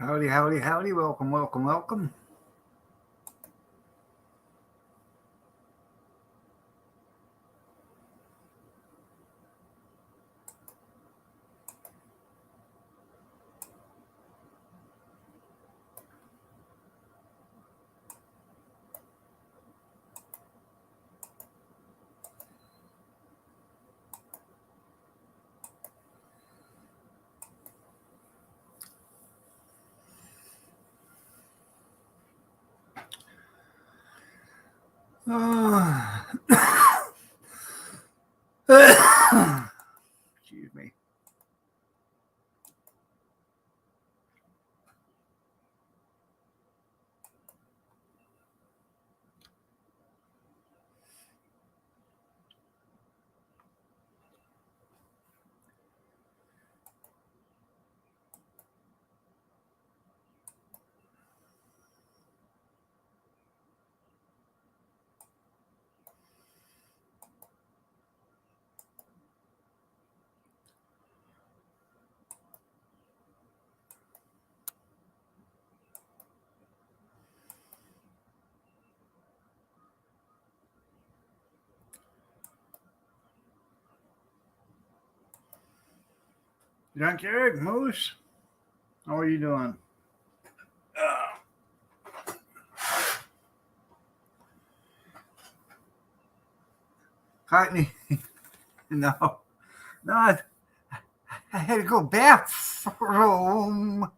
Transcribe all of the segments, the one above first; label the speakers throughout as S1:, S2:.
S1: Howdy, howdy, howdy. Welcome, welcome, welcome. Uh, excuse me. Junkyard Moose, how are you doing? Courtney, no, no, I had to go bathroom.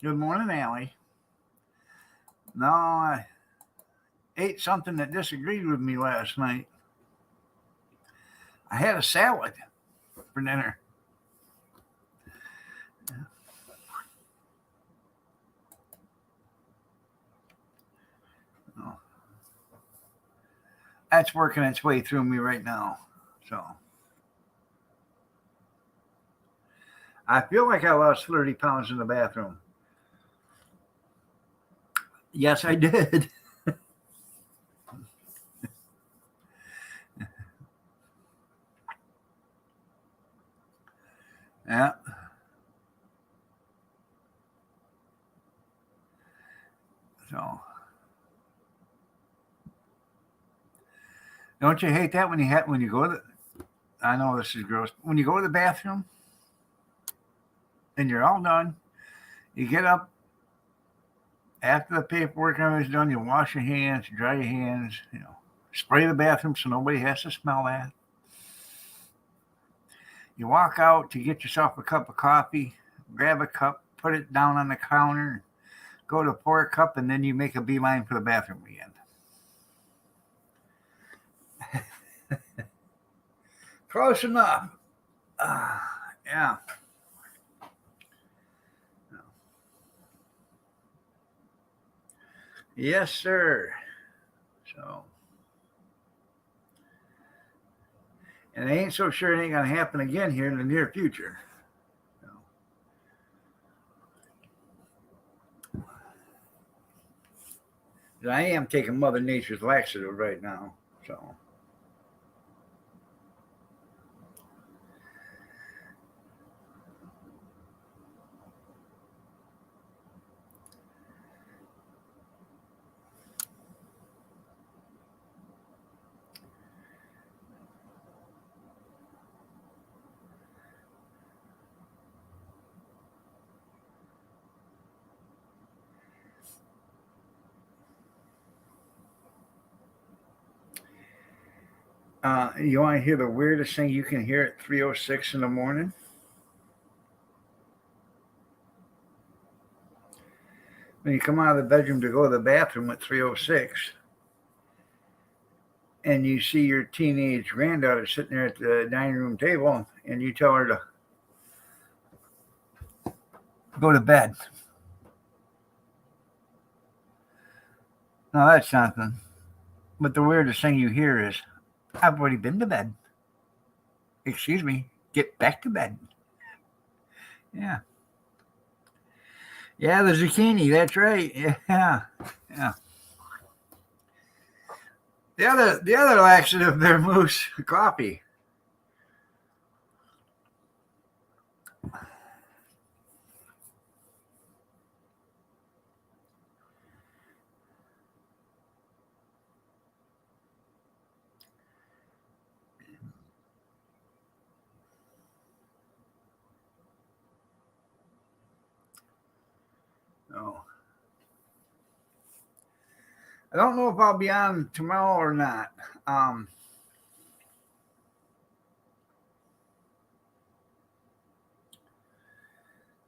S1: Good morning, Allie. No, I ate something that disagreed with me last night. I had a salad for dinner. Oh, that's working its way through me right now. So I feel like I lost 30 pounds in the bathroom. Yes, I did. Yeah. So don't you hate that when you go to I know this is gross. When you go to the bathroom and you're all done, you get up after the paperwork and everything's done, you wash your hands, you dry your hands, spray the bathroom so nobody has to smell that. You walk out to get yourself a cup of coffee, grab a cup, put it down on the counter, go to pour a cup, and then you make a beeline for the bathroom again. Close enough. Yeah. Yes, sir. So, and I ain't so sure it ain't gonna happen again here in the near future. So, I am taking Mother Nature's laxative right now. So. You want to hear the weirdest thing you can hear at 3:06 in the morning? When you come out of the bedroom to go to the bathroom at 3:06, and you see your teenage granddaughter sitting there at the dining room table, and you tell her to go to bed. Now that's something. But the weirdest thing you hear is, I've already been to bed. Excuse me, get back to bed. Yeah. Yeah, the zucchini, that's right. Yeah. Yeah. The other laxative there, Moose, coffee. Oh. I don't know if I'll be on tomorrow or not. I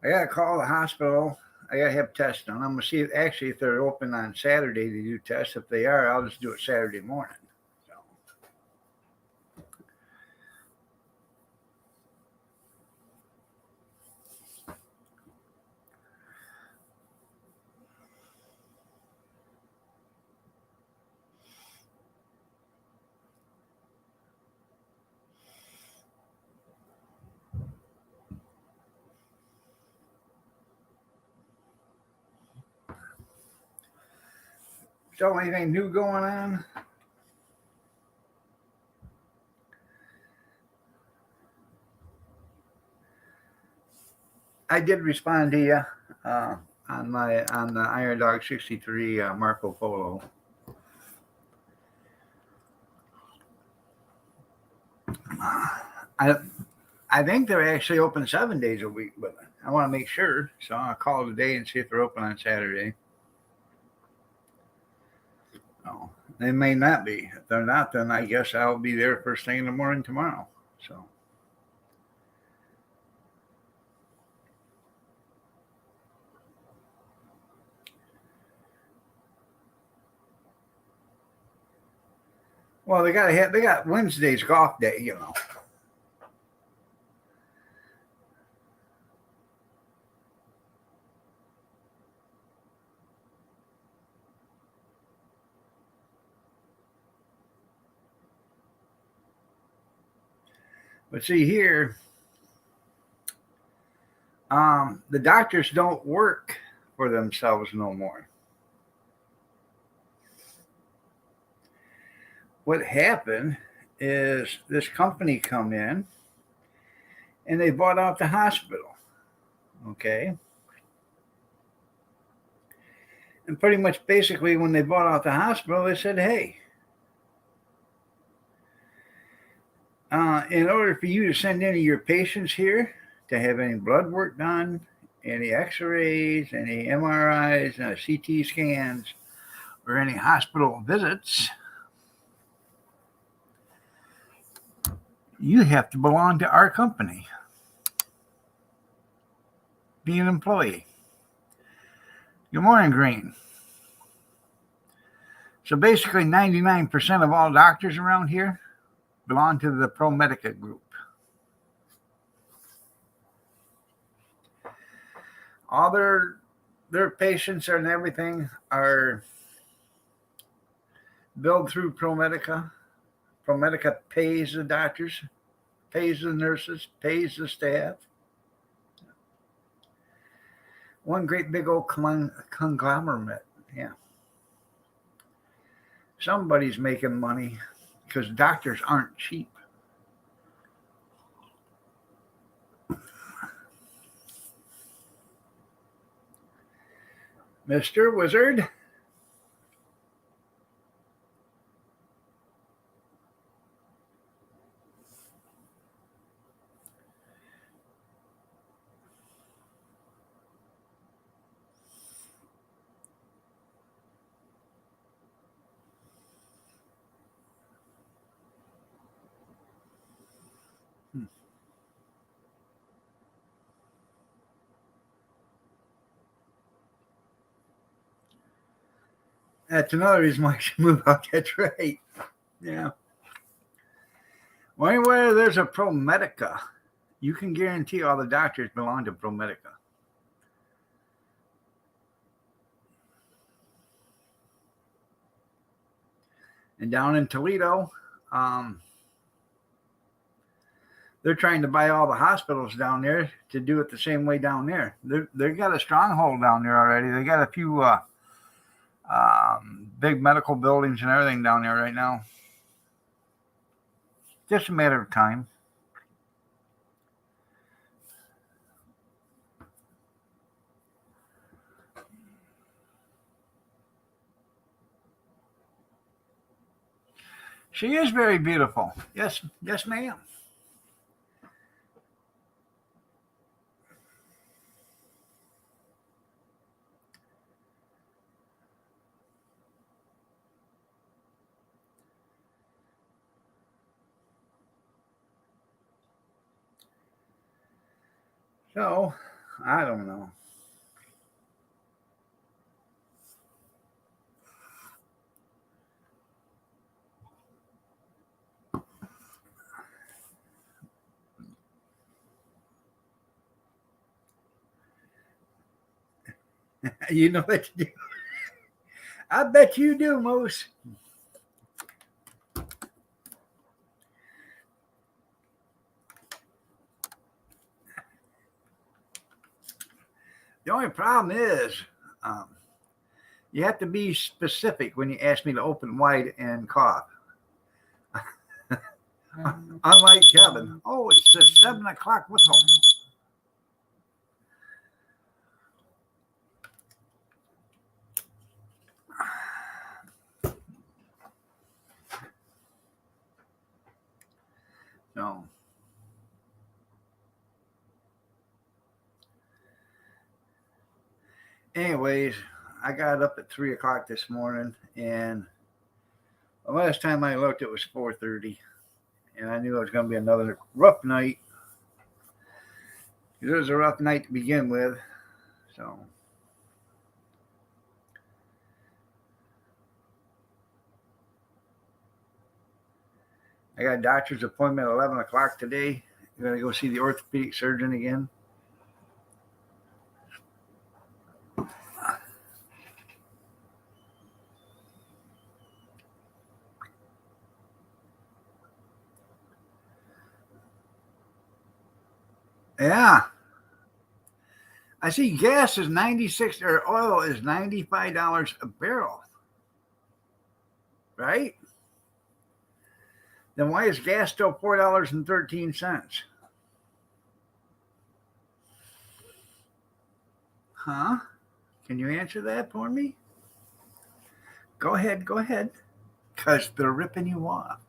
S1: gotta call the hospital. I gotta have tests done. I'm gonna see if they're open on Saturday to do tests. If they are, I'll just do it Saturday morning. So. So, anything new going on? I did respond to you on the Iron Dog 63 Marco Polo. I I think they're actually open 7 days a week, but I want to make sure. So I'll call today and see if they're open on Saturday. Oh, they may not be. If they're not, then I guess I'll be there first thing in the morning tomorrow. So. Well, they got Wednesday's golf day, you know. But see here, the doctors don't work for themselves no more. What happened is this company come in and they bought out the hospital. Okay. And pretty much basically when they bought out the hospital, they said, hey, in order for you to send any of your patients here to have any blood work done, any x-rays, any MRIs, CT scans, or any hospital visits, you have to belong to our company. Be an employee. Good morning, Green. So basically 99% of all doctors around here belong to the ProMedica group. All their patients and everything are billed through ProMedica. ProMedica pays the doctors, pays the nurses, pays the staff. One great big old conglomerate. Yeah. Somebody's making money because doctors aren't cheap. Mr. Wizard. That's another reason why I should move out. That's right. Yeah. Well, anywhere there's a ProMedica, you can guarantee all the doctors belong to ProMedica. And down in Toledo, they're trying to buy all the hospitals down there to do it the same way down there. They've got a stronghold down there already. They got a few Big medical buildings and everything down there right now. Just a matter of time. She is very beautiful. Yes, yes, ma'am. So, I don't know. You know what to do. I bet you do, Moose. The only problem is um, you have to be specific when you ask me to open wide and cough. Unlike Kevin. Oh, it's the 7 o'clock whistle. So, anyways, I got up at 3 o'clock this morning, and the last time I looked, it was 4:30, and I knew it was going to be another rough night. It was a rough night to begin with, so. I got a doctor's appointment at 11 o'clock today. I'm going to go see the orthopedic surgeon again. Yeah. I see gas is 96 or oil is $95 a barrel. Right? Then why is gas still $4.13? Huh? Can you answer that for me? Go ahead, go ahead. Because they're ripping you off.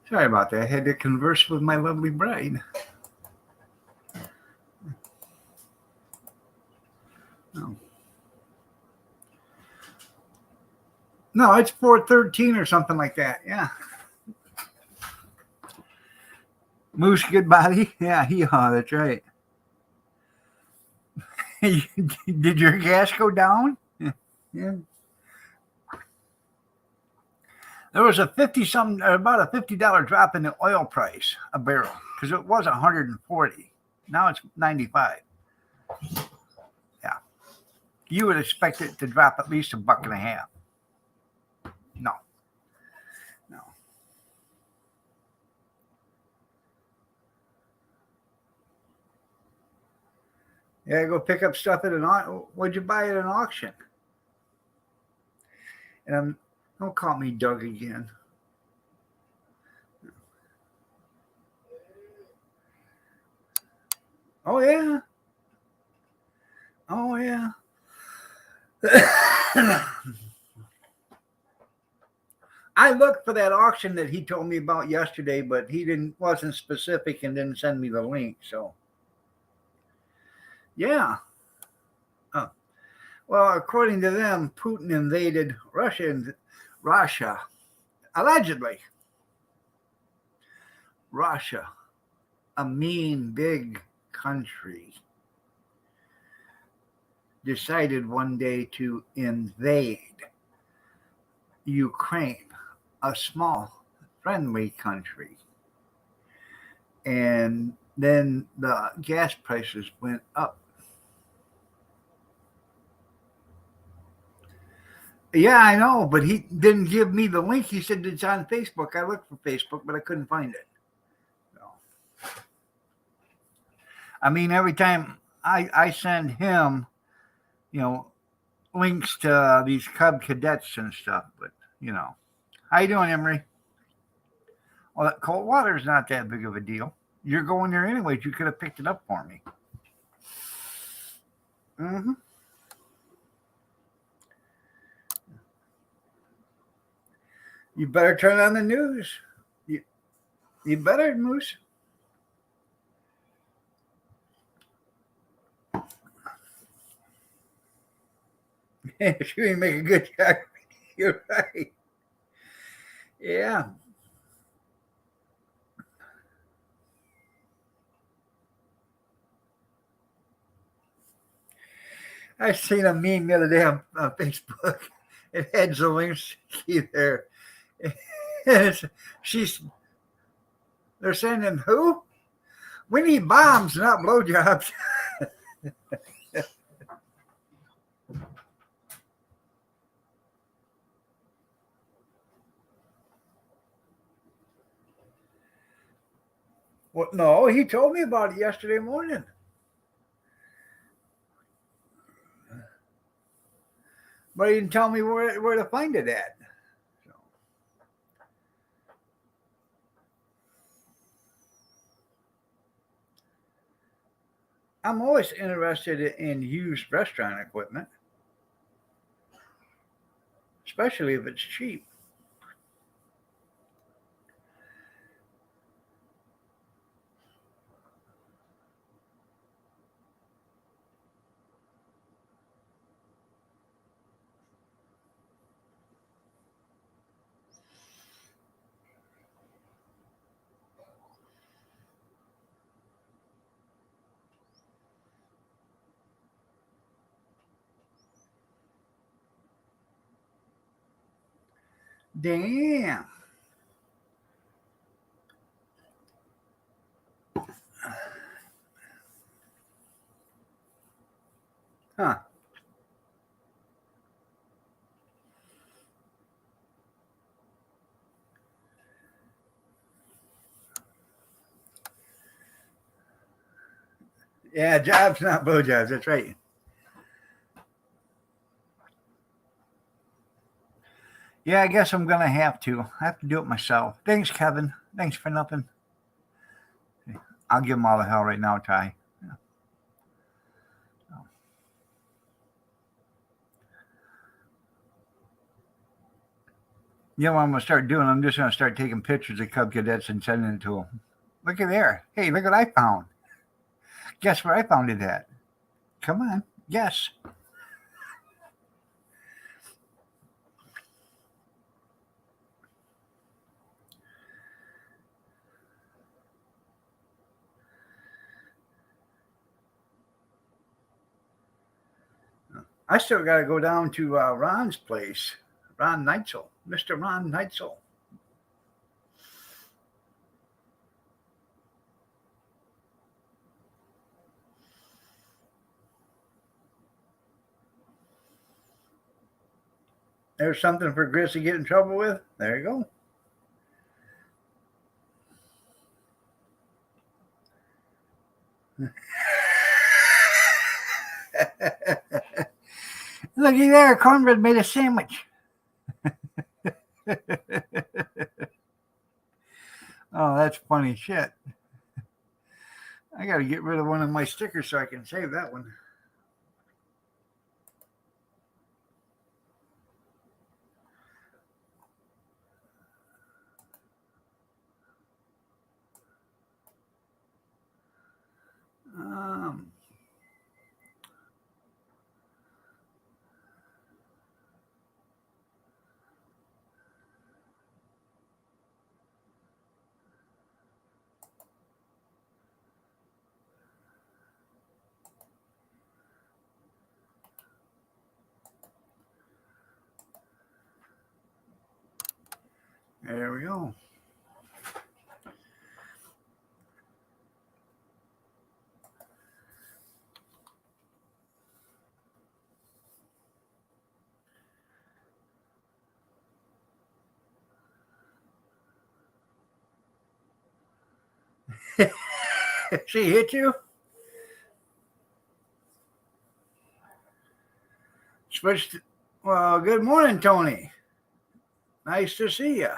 S1: Sorry about that. I had to converse with my lovely bride. No, no, it's 413 or something like that. Yeah. Moose, good body. Yeah, that's right. Did your gas go down? Yeah. There was a 50 some about a $50 drop in the oil price a barrel because it was 140. Now it's 95. Yeah. You would expect it to drop at least $1.50. No. No. Yeah, go pick up stuff at an auction. What'd you buy at an auction? And don't call me Doug again. Oh, yeah. Oh, yeah. I looked for that auction that he told me about yesterday, but he wasn't specific and didn't send me the link. So, yeah. Oh. Well, according to them, Putin invaded Russia, allegedly. Russia, a mean, big country, decided one day to invade Ukraine, a small, friendly country. And then the gas prices went up. Yeah, I know, but he didn't give me the link. He said it's on Facebook. I looked for Facebook, but I couldn't find it. So, I mean, every time I send him, you know, links to these Cub cadets and stuff, but, you know. How you doing, Emery? Well, that cold water is not that big of a deal. You're going there anyways. You could have picked it up for me. Mm-hmm. You better turn on the news. You better, Moose. She didn't make a good job. You're right. Yeah. I seen a meme the other day on Facebook. It had Zelensky there. She's they're sending who? We need bombs, not blowjobs. Well, no, he told me about it yesterday morning. But he didn't tell me where to find it at. So. I'm always interested in used restaurant equipment, especially if it's cheap. Damn. Huh. Yeah, jobs, not blowjobs. That's right. Yeah, I guess I'm going to have to. I have to do it myself. Thanks, Kevin. Thanks for nothing. I'll give him all the hell right now, Ty. Yeah. You know what I'm going to start doing? I'm just going to start taking pictures of Cub cadets and sending it to them. Look at there. Hey, look what I found. Guess where I found it at? Come on. Guess. I still got to go down to Ron's place. Ron Neitzel. Mr. Ron Neitzel. There's something for Chris to get in trouble with. There you go. Looky there, Cornbread made a sandwich. Oh, that's funny shit. I got to get rid of one of my stickers so I can save that one. Um, there we go. She hit you? Switched. Well, good morning, Tony. Nice to see you.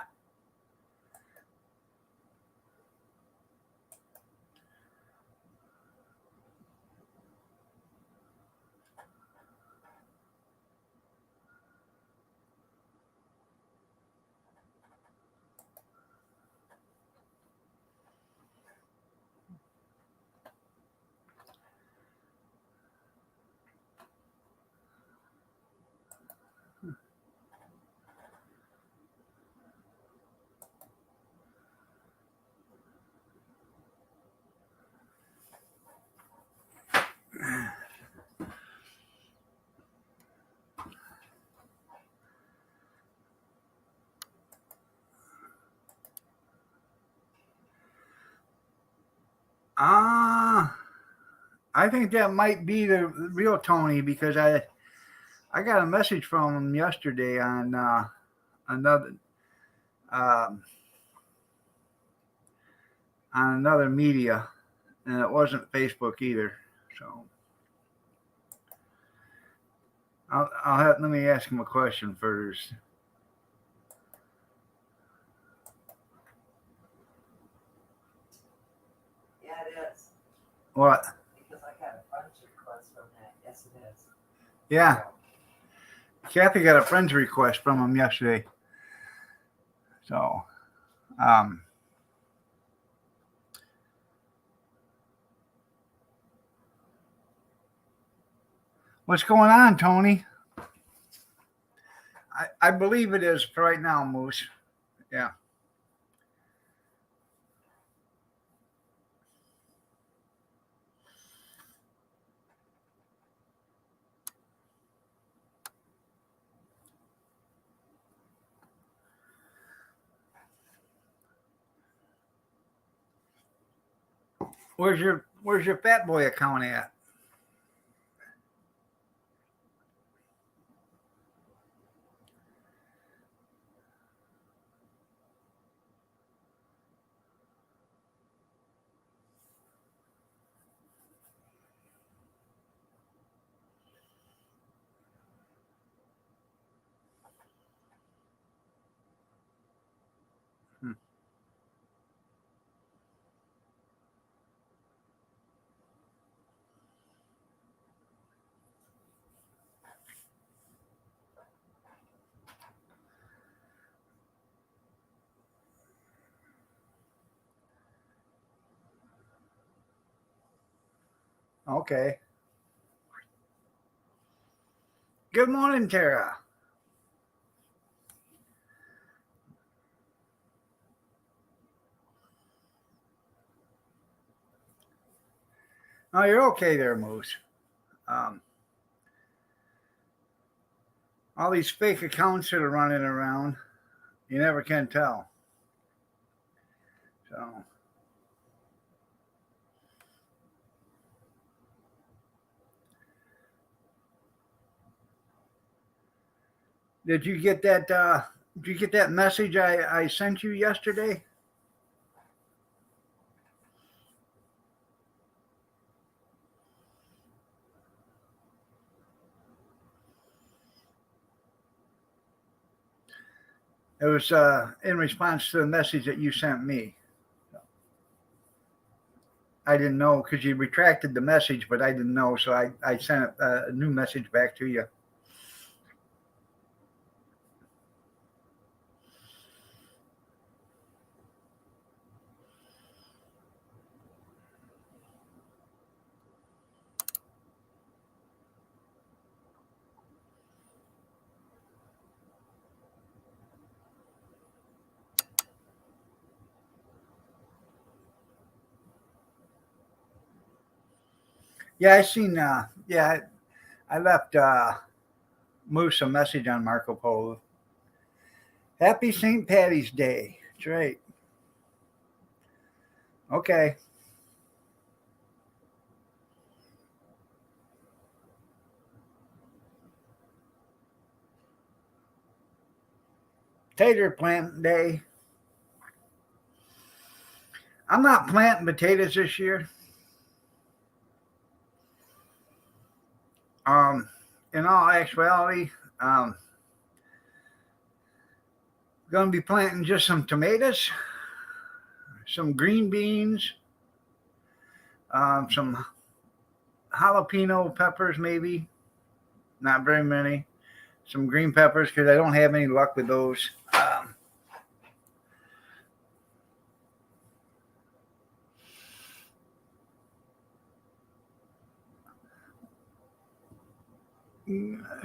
S1: I think that might be the real Tony because I got a message from him yesterday on another um, on another media, and it wasn't Facebook either. So let me ask him a question first.
S2: Yeah, it is.
S1: What?
S2: Because I got a friend's request from that. Yes, it is.
S1: Yeah, Kathy got a friend's request from him yesterday. So, what's going on, Tony? I believe it is for right now, Moose. Yeah. Where's your Fat Boy account at? Hmm. Okay. Good morning, Tara. Oh, you're okay there, Moose. Um, all these fake accounts that are running around, you never can tell. So, did you get that? Did you get that message I sent you yesterday? It was in response to the message that you sent me. I didn't know because you retracted the message, but I didn't know. So I sent a new message back to you. Yeah, I seen. Yeah, I left Moose a message on Marco Polo. Happy St. Patty's Day. That's right. Okay. Tater plant day. I'm not planting potatoes this year. Um, in all actuality, um, going to be planting just some tomatoes, some green beans, some jalapeno peppers, maybe not very many. Some green peppers because I don't have any luck with those.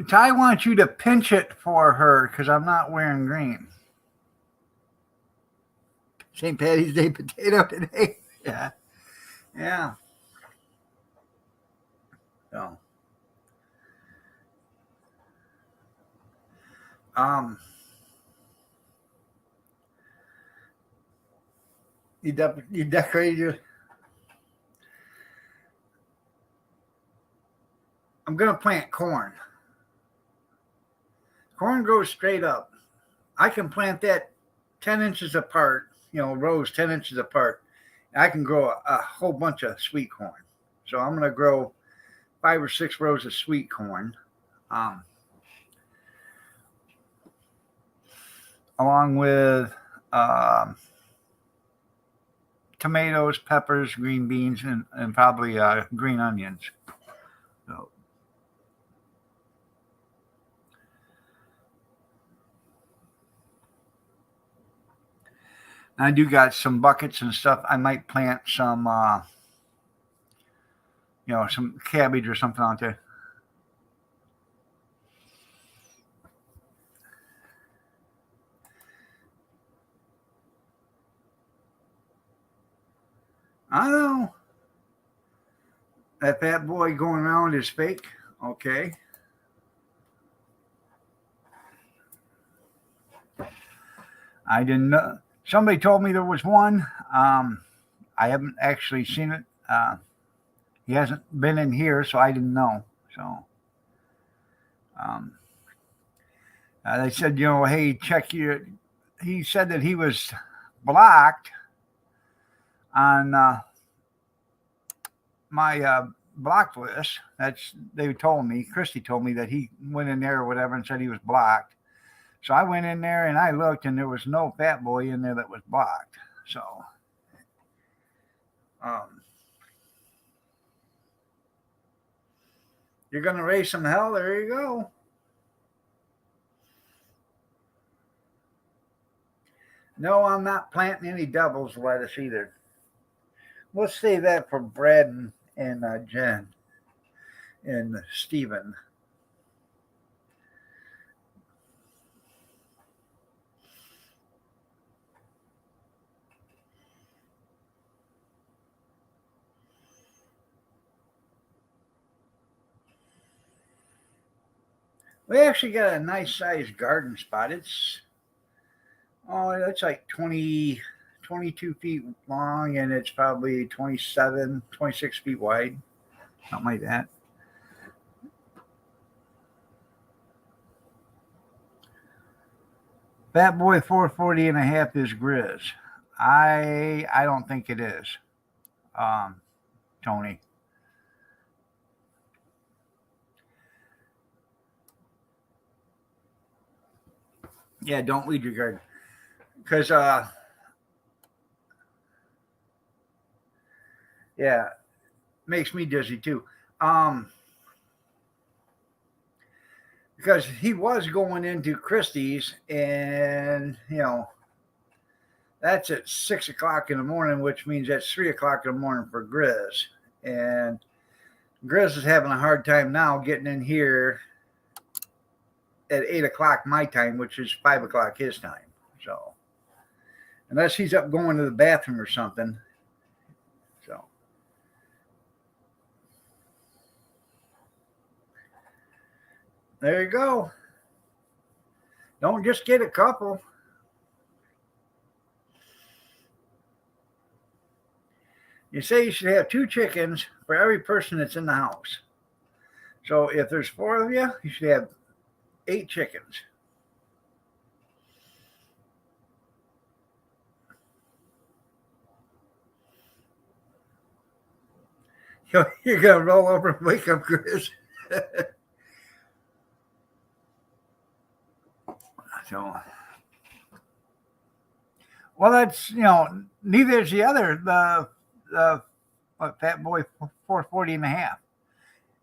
S1: Ty wants you to pinch it for her because I'm not wearing green. St. Patty's Day potato today. Yeah. Yeah. So, um, you decorated your. I'm gonna plant corn. Corn grows straight up. I can plant that 10 inches apart. You know, rows 10 inches apart. I can grow a whole bunch of sweet corn. So I'm gonna grow 5 or 6 rows of sweet corn. Um, Along with um, tomatoes, peppers, green beans, and probably green onions. So, I do got some buckets and stuff. I might plant some, some cabbage or something out there. I don't know. That fat boy going around is fake. Okay. I didn't know. Somebody told me there was one. I haven't actually seen it. He hasn't been in here, so I didn't know. So um, they said, hey, check your. He said that he was blocked on my blocked list. They told me. Christy told me that he went in there or whatever and said he was blocked. So I went in there and I looked, and there was no fat boy in there that was blocked. So, um, you're gonna raise some hell. There you go. No, I'm not planting any doubles lettuce either. We'll save that for Brad and Jen and Steven. We actually got a nice sized garden spot. It's like 22 feet long, and it's probably 27, 26 feet wide, something like that. Fat Boy 440 and a half is Grizz. I don't think it is, um, Tony. Yeah, don't weed your garden because Yeah, makes me dizzy too. Because he was going into Christie's, and that's at 6 o'clock in the morning, which means that's 3 o'clock in the morning for Grizz. And Grizz is having a hard time now getting in here at 8 o'clock my time, which is 5 o'clock his time. So unless he's up going to the bathroom or something. So there you go. Don't just get a couple. You say you should have 2 chickens for every person that's in the house. So if there's 4 of you, you should have 8 chickens. You're going to roll over and wake up Chris. So, well, that's, neither is the other, the Fat Boy 440 and a half.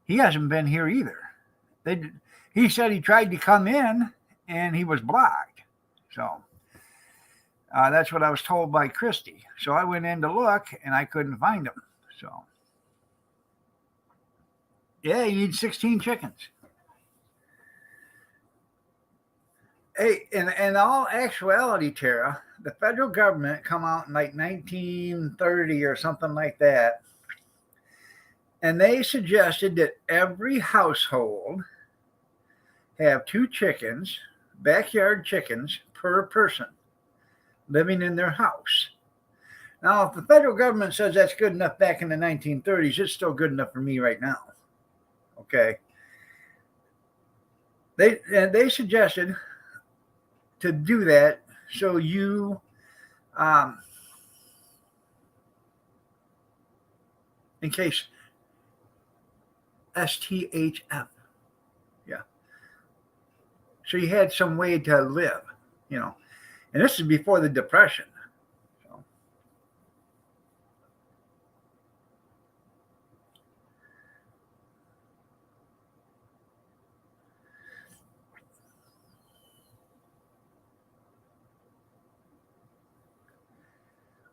S1: He hasn't been here either. He said he tried to come in and he was blocked. So that's what I was told by Christy. So I went in to look and I couldn't find him. So yeah, you need 16 chickens. Hey, in all actuality, Tara, the federal government come out in like 1930 or something like that, and they suggested that every household have 2 chickens, backyard chickens, per person living in their house. Now, if the federal government says that's good enough back in the 1930s, it's still good enough for me right now. Okay. They suggested to do that so you in case STHF. Yeah. So you had some way to live, and this is before the Depression. So.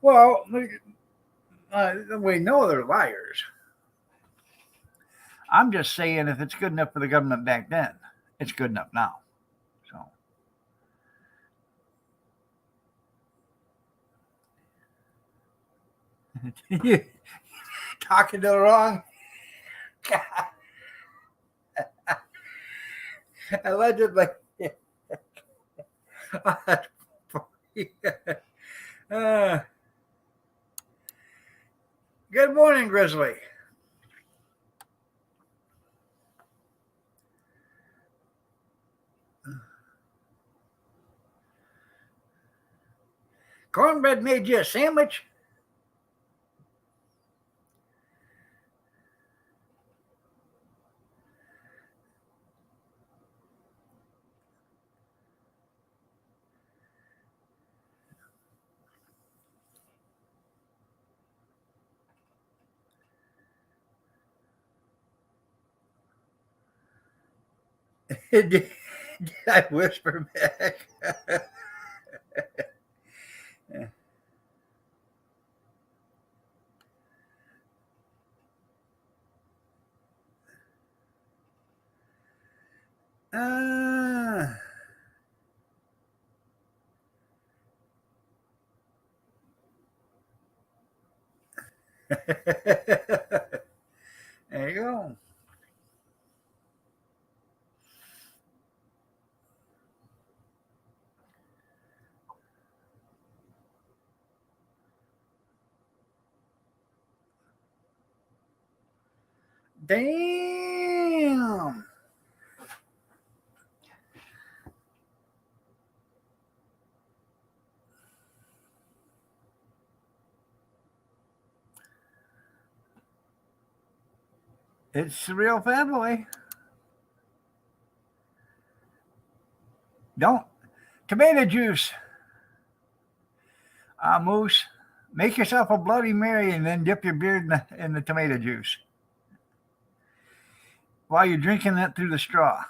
S1: Well, we know they're liars. I'm just saying if it's good enough for the government back then, it's good enough now. So. You talking to the wrong allegedly. Good morning, Grizzly. Cornbread made you a sandwich? Did I whisper back? uh, there you go. Damn. It's the real Fat Boy. Don't. Tomato juice. Moose. Make yourself a Bloody Mary and then dip your beard in the tomato juice while you're drinking that through the straw.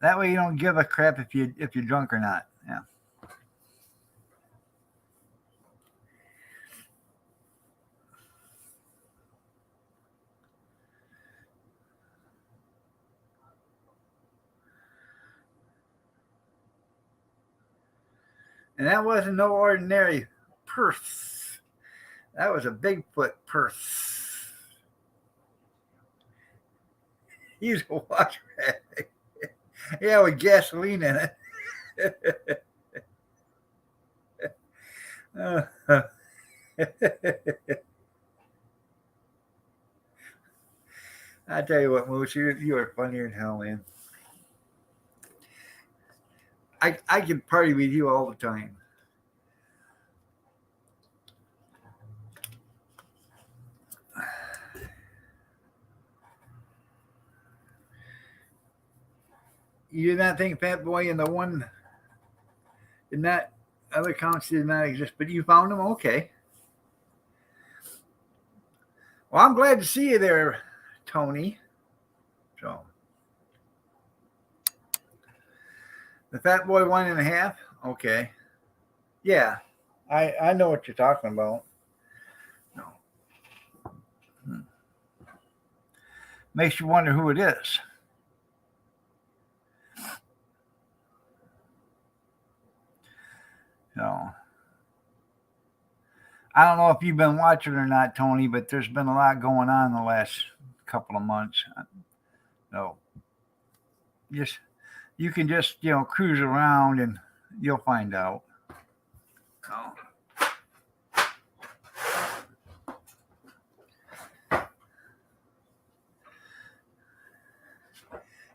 S1: That way you don't give a crap if you're drunk or not. Yeah. And that wasn't no ordinary purse. That was a Bigfoot purse. He's a wash rag. Yeah, with gasoline in it. I tell you what, Moose, you are funnier than hell, man. I can party with you all the time. You did not think Fat Boy and the one did not other accounts did not exist, but you found them? Okay. Well, I'm glad to see you there, Tony. So the Fat Boy 1.5? Okay. Yeah. I know what you're talking about. No. Makes you wonder who it is. So I don't know if you've been watching or not, Tony, but there's been a lot going on the last couple of months. So just you can just cruise around and you'll find out. Oh.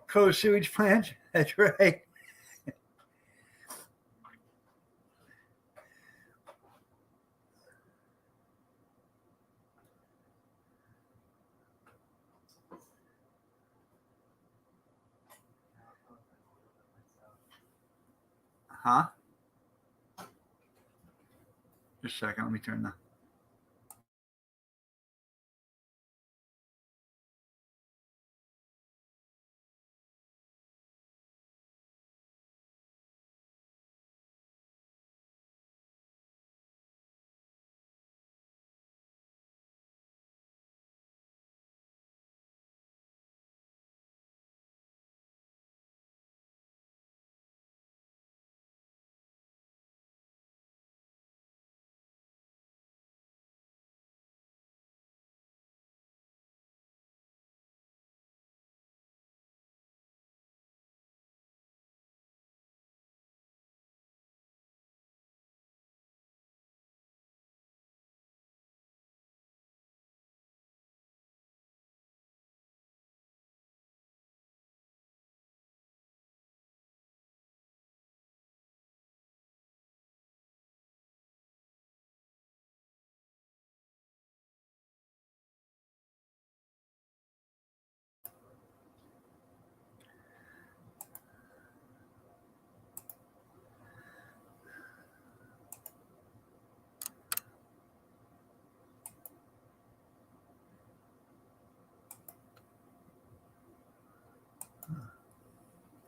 S1: Closed sewage plants. That's right. Huh? Just a second. Let me turn the.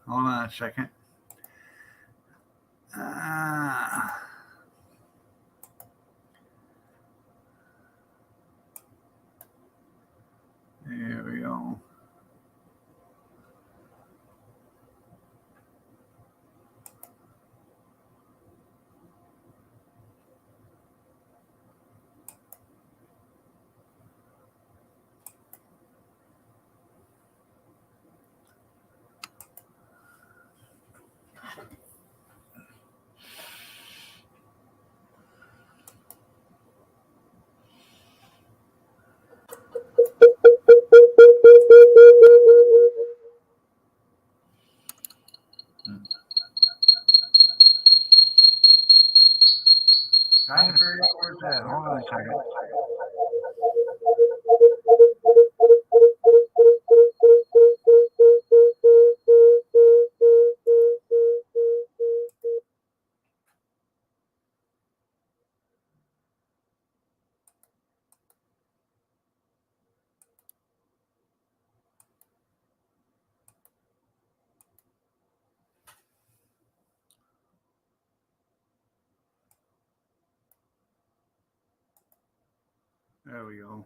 S1: Hold on a second. There we go. Trying to figure out where's that. Hold on a second. There we go.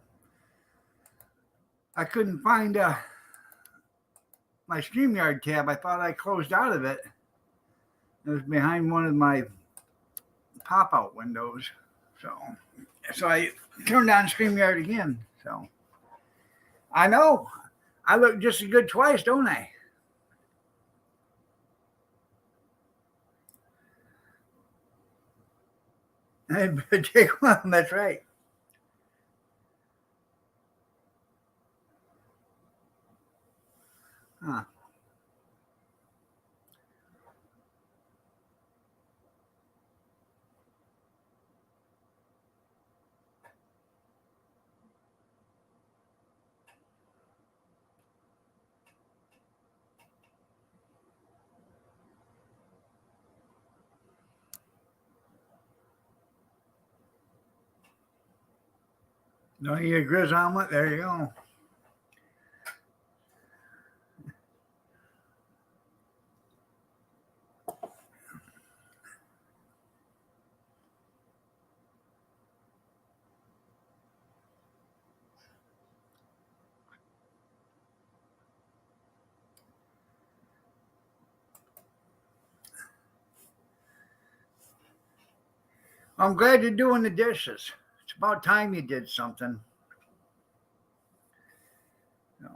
S1: I couldn't find my StreamYard tab. I thought I closed out of it. It was behind one of my pop-out windows. So I turned on StreamYard again. So I know. I look just as good twice, don't I? I better take one. That's right. Huh. Don't eat a grizz omelet? There you go. I'm glad you're doing the dishes. It's about time you did something. No.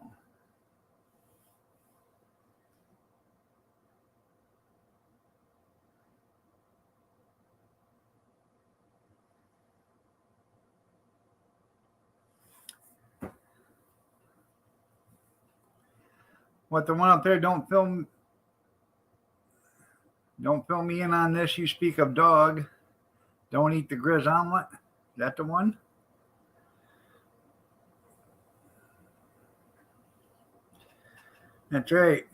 S1: What, the one up there? Don't film me in on this. You speak of dog. Don't eat the grizz omelet. Is that the one? That's right.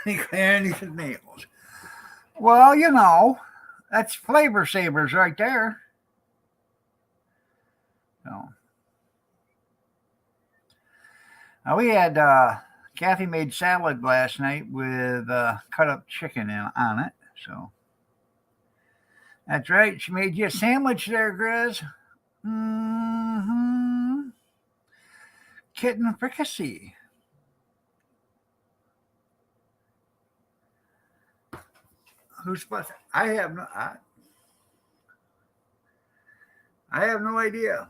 S1: Clearing his nails. Well, you know, that's flavor savers right there. So, we had Kathy made salad last night with cut up chicken on it. So that's right. She made you a sandwich there, Grizz. Mm-hmm. Kitten fricassee. Who's supposed to? I have no idea.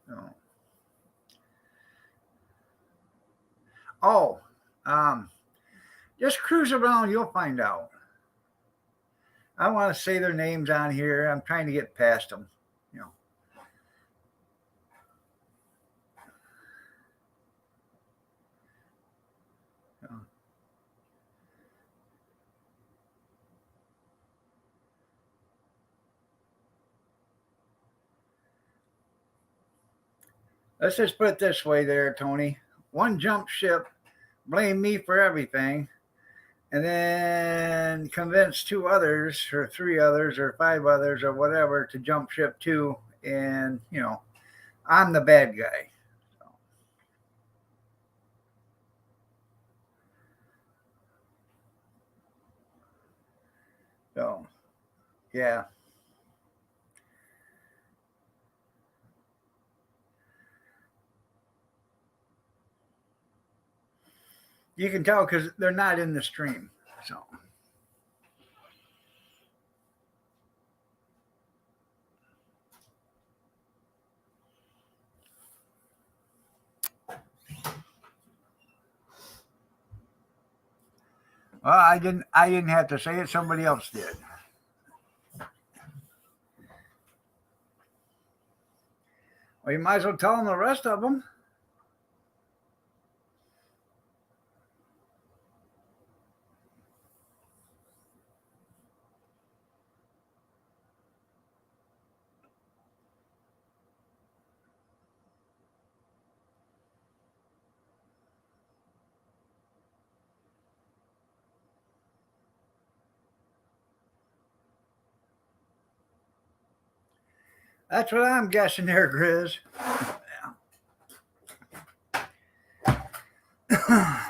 S1: No. Oh, just cruise around. You'll find out. I want to say their names on here. I'm trying to get past them. You know. Let's just put it this way there, Tony. One jump ship, blame me for everything, and then convince two others or three others or five others or whatever to jump ship too. And, you know, I'm the bad guy. So, yeah. You can tell because they're not in the stream. So, well, I didn't have to say it. Somebody else did. Well, you might as well tell them the rest of them. That's what I'm guessing there, Grizz. Yeah.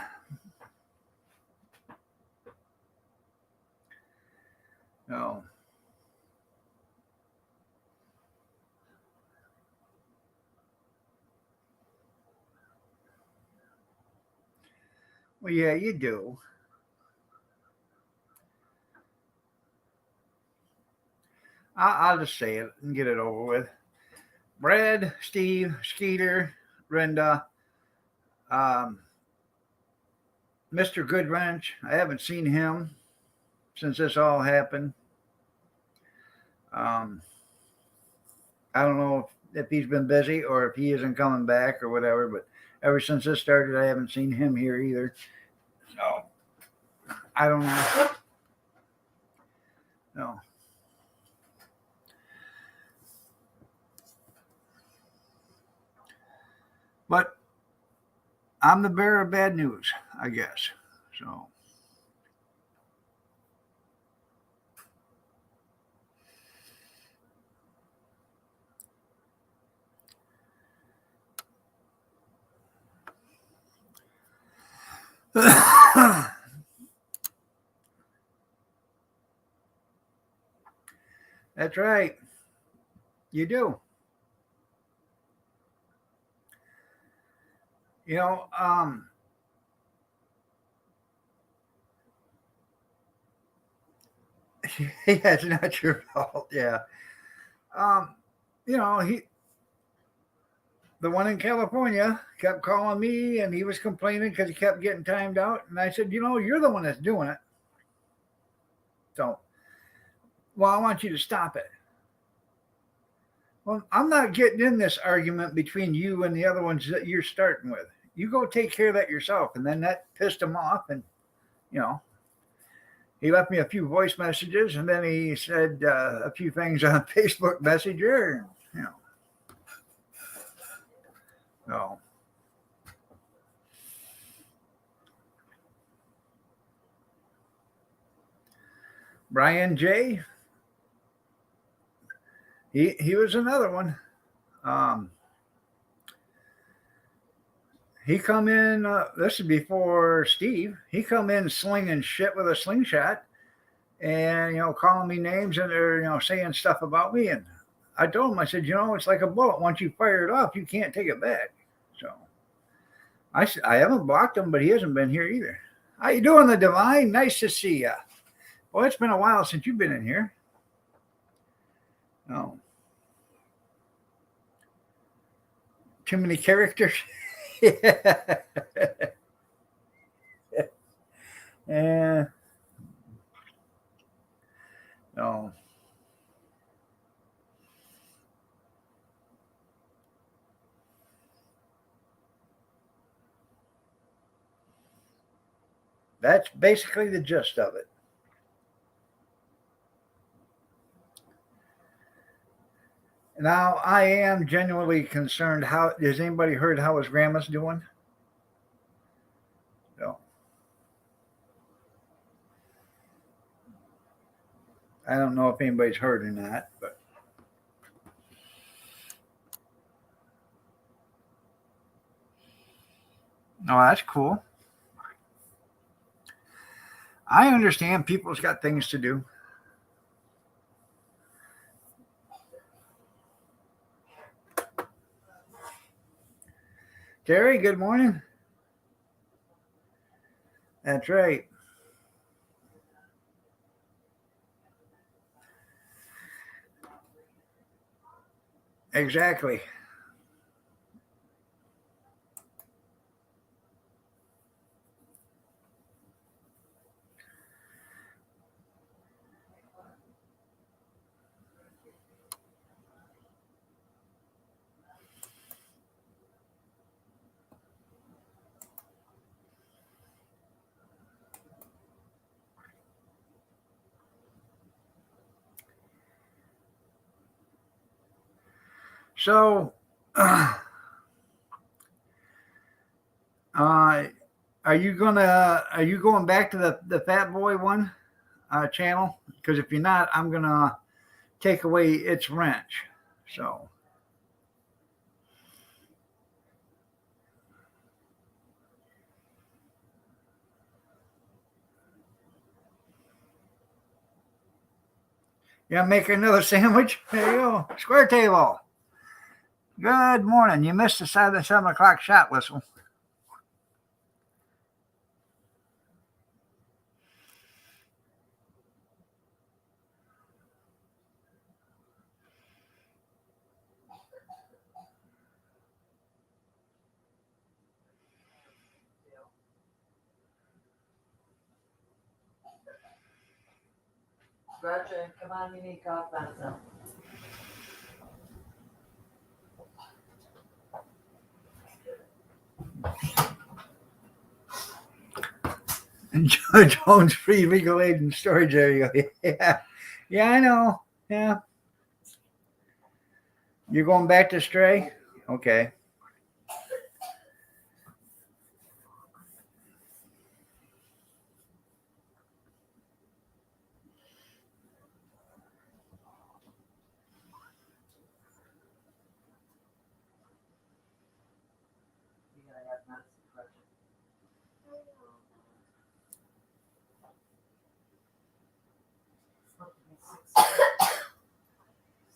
S1: No. Well, yeah, you do. I'll just say it and get it over with. Brad, Steve, Skeeter, Brenda, um, Mr. Goodwrench. I haven't seen him since this all happened. Um, I don't know if he's been busy or if he isn't coming back or whatever, but ever since this started, I haven't seen him here either. So I don't know. No. But I'm the bearer of bad news, I guess. So that's right. You do. You know, yeah, it's not your fault. Yeah. Um, you know, the one in California kept calling me and he was complaining because he kept getting timed out. And I said, you're the one that's doing it. So, well, I want you to stop it. Well, I'm not getting in this argument between you and the other ones that you're starting with. You go take care of that yourself. And then that pissed him off. And, you know, he left me a few voice messages and then he said a few things on Facebook Messenger. You know, no. Brian J. He was another one. Um, he come in. This is before Steve. He come in slinging shit with a slingshot, and calling me names and they're saying stuff about me. And I told him, I said, it's like a bullet. Once you fire it off, you can't take it back. So I haven't blocked him, but he hasn't been here either. How you doing, the Divine? Nice to see you. Well, it's been a while since you've been in here. Oh. Too many characters. Yeah. Yeah. No. That's basically the gist of it. Now, I am genuinely concerned. How has anybody heard how his grandma's doing? No. I don't know if anybody's heard or not, but no, that's cool. I understand people's got things to do. Terry, good morning. That's right. Exactly. So, are you going back to the Fat Boy one channel? Because if you're not, I'm gonna take away its wrench. So. You gonna make another sandwich? There you go. Square table. Good morning. You missed the 7 o'clock shot whistle.
S2: Gretchen, come on, you need cough medicine.
S1: And Jones free legal aid and storage area. Yeah. Yeah, I know. Yeah. You're going back to Stray? Okay.
S2: You gotta have medicine, Gretchen.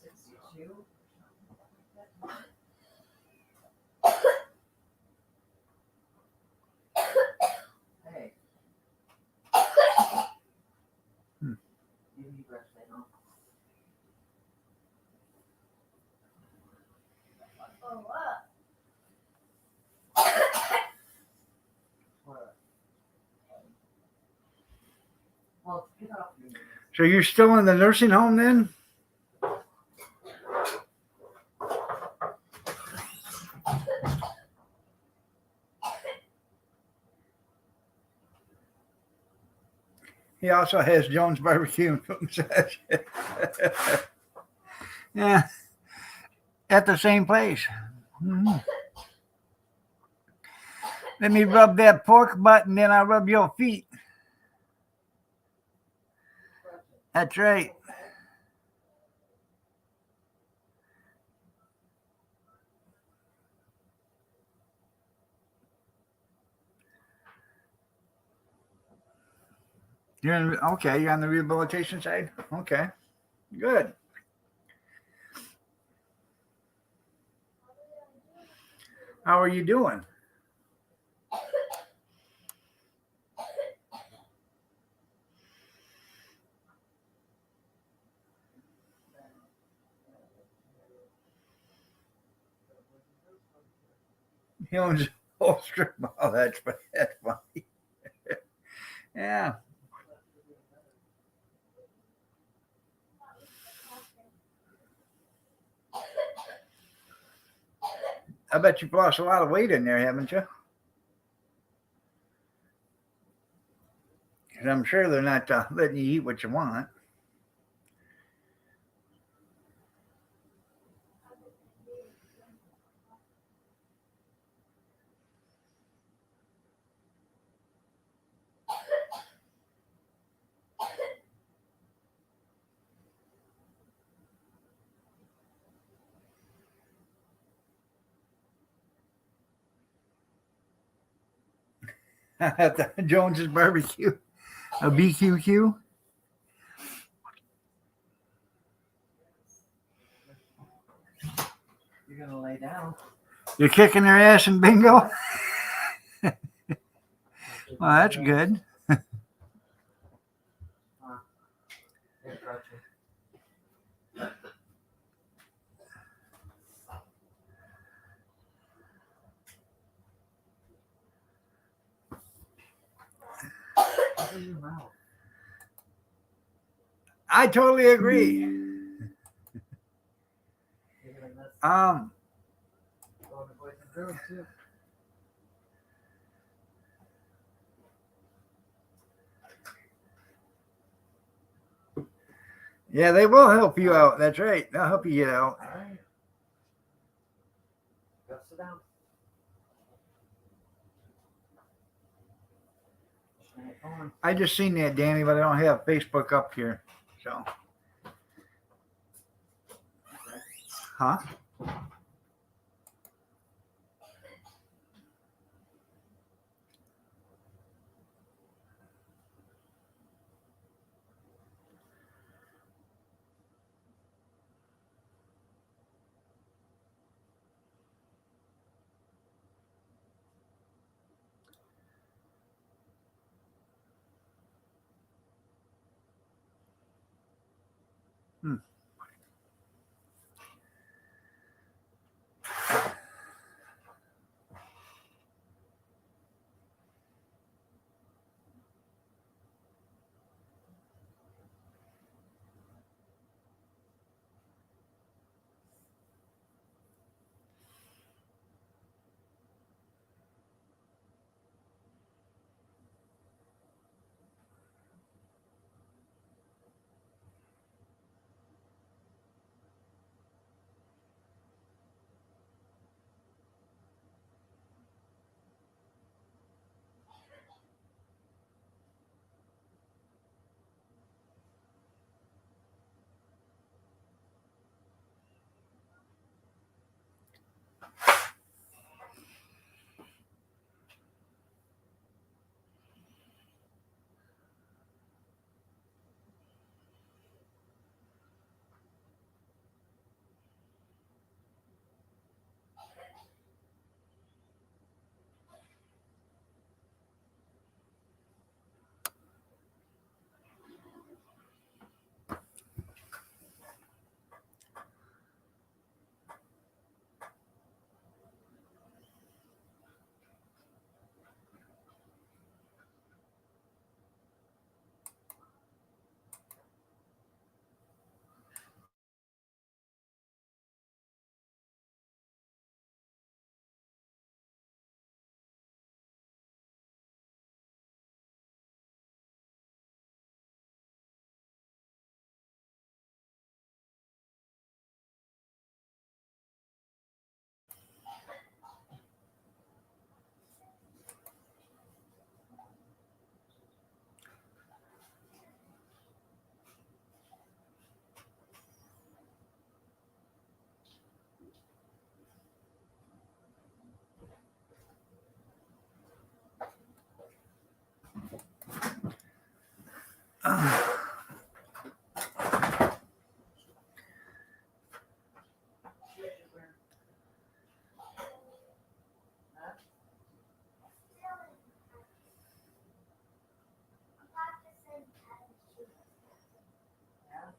S2: 62? Hey. You need Gretchen, no? What? Well, get off your knees.
S1: So you're still in the nursing home then? He also has Jones Barbecue and Food Massage. Yeah. At the same place. Mm-hmm. Let me rub that pork butt and then I'll rub your feet. That's right. Okay, you're on the rehabilitation side? Okay. Good. How are you doing? He owns a whole strip mall. That's funny. Yeah. I bet you've lost a lot of weight in there, haven't you? Because I'm sure they're not letting you eat what you want. Jones's Barbecue, a BQQ.
S2: You're gonna lay down.
S1: You're kicking their ass in bingo. Well, that's good.
S2: Here, Gretchen. Open your mouth.
S1: I totally agree.
S2: You're gonna miss
S1: Um,
S2: going to Boys and Girls too.
S1: yeah, they will help you out. That's right. They'll help you get out.
S2: All right. Go sit down.
S1: I just seen that, Danny, but I don't have Facebook up here. So Huh? Hmm.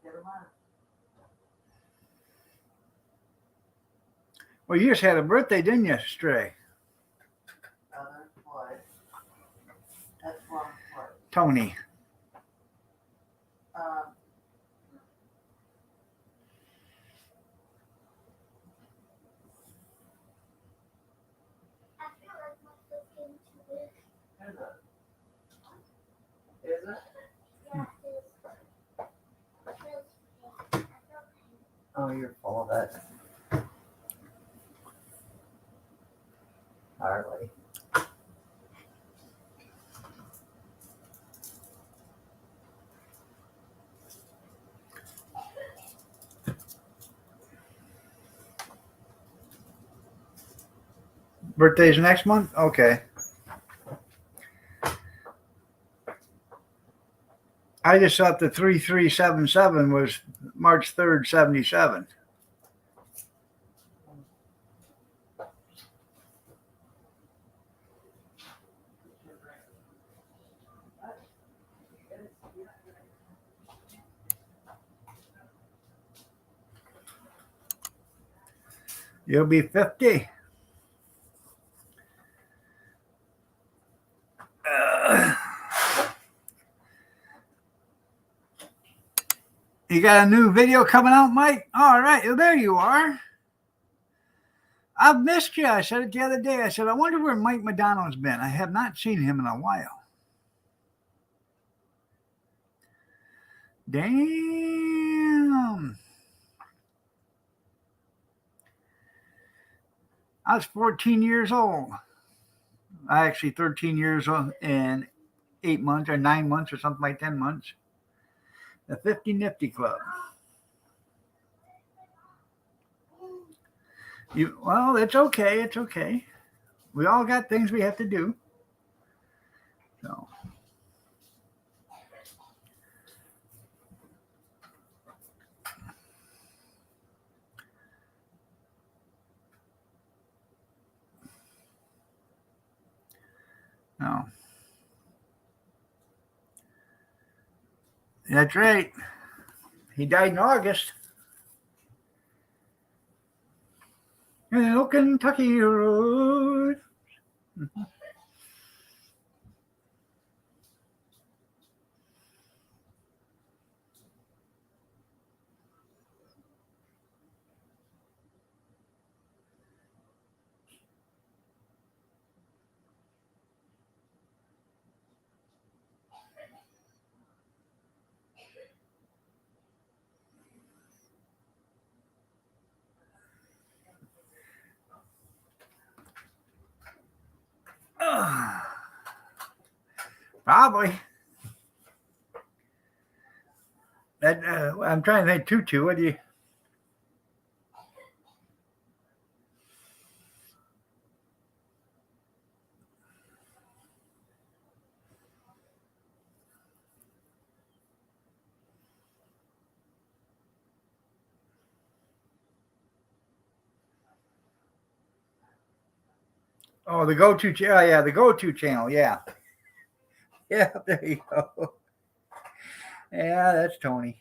S2: Get them on.
S1: Well, you just had a birthday, didn't you, Stray?
S2: What? That's one what?
S1: Tony.
S2: Um, is it? Is it? Oh, you're full of it. Hardly.
S1: Birthday's next month? Okay. I just thought the 3377 was March 3rd, 77. You'll be 50. You got a new video coming out, Mike? All right, well, there you are. I've missed you. I said it the other day. I said, I wonder where Mike Madonna's been. I have not seen him in a while. Damn. I was 14 years old. I actually 13 years old and 8 months or 9 months or something like 10 months. The 50 Nifty Club. Well, it's okay. It's okay. We all got things we have to do. So. No. That's right. He died in August. Hello, Kentucky Road. Probably. That I'm trying to think. Tutu. What do you? Oh, the go-to channel. Yeah, the go-to channel. Yeah. Yeah. There you go. Yeah, that's Tony.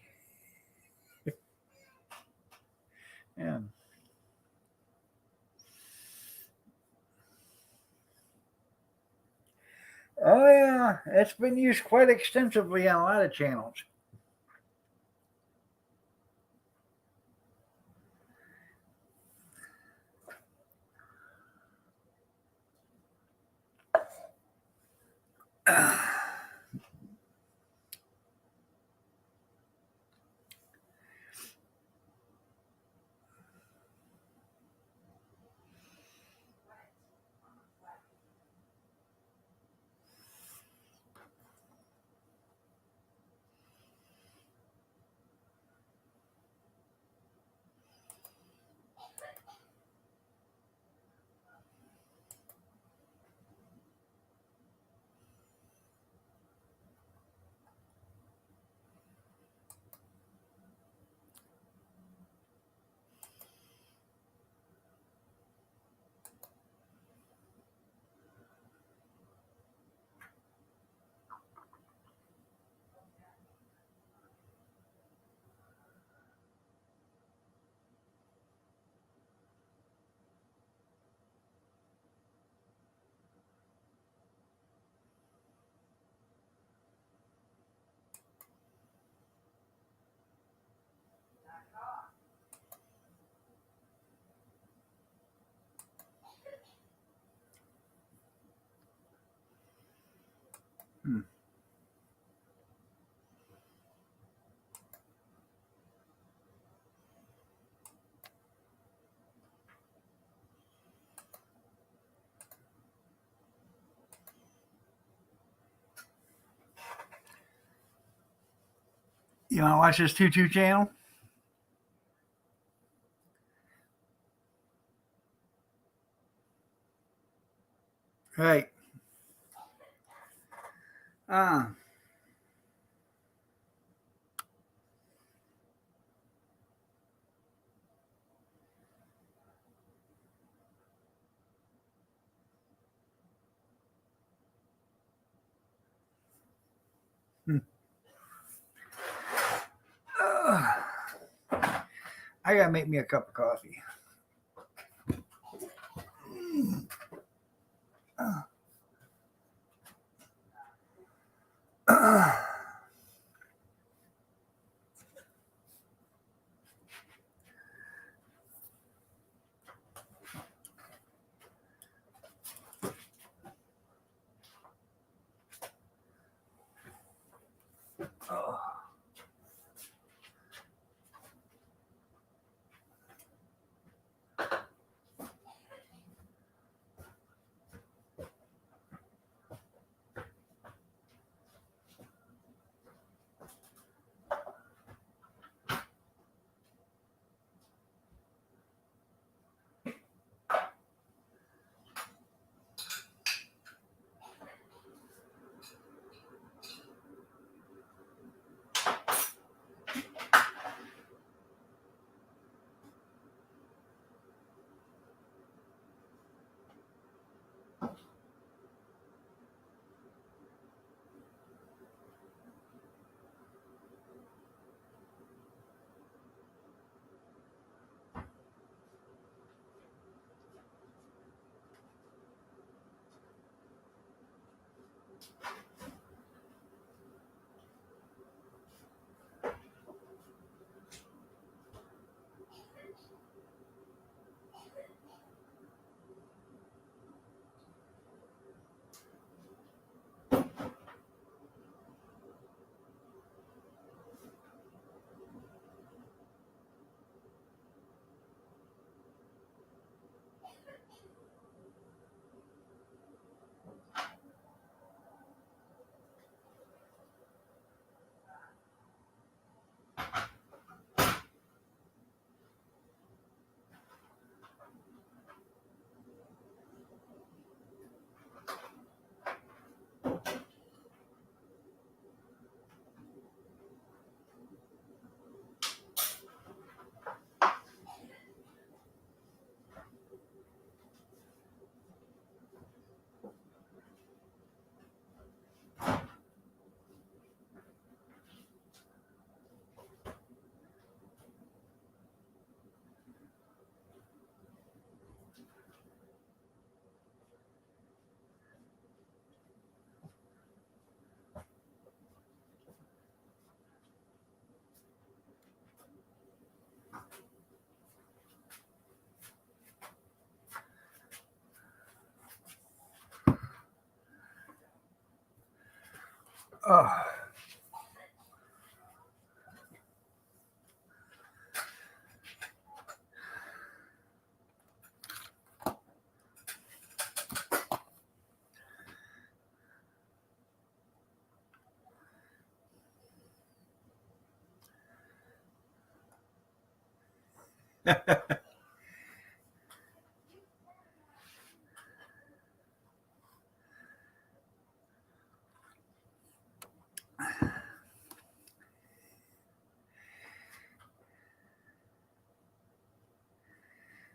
S1: Yeah. Oh yeah, it's been used quite extensively on a lot of channels. Hmm. You want to watch this Tutu channel? Right. Ah. Hmm. I gotta make me a cup of coffee. Oh.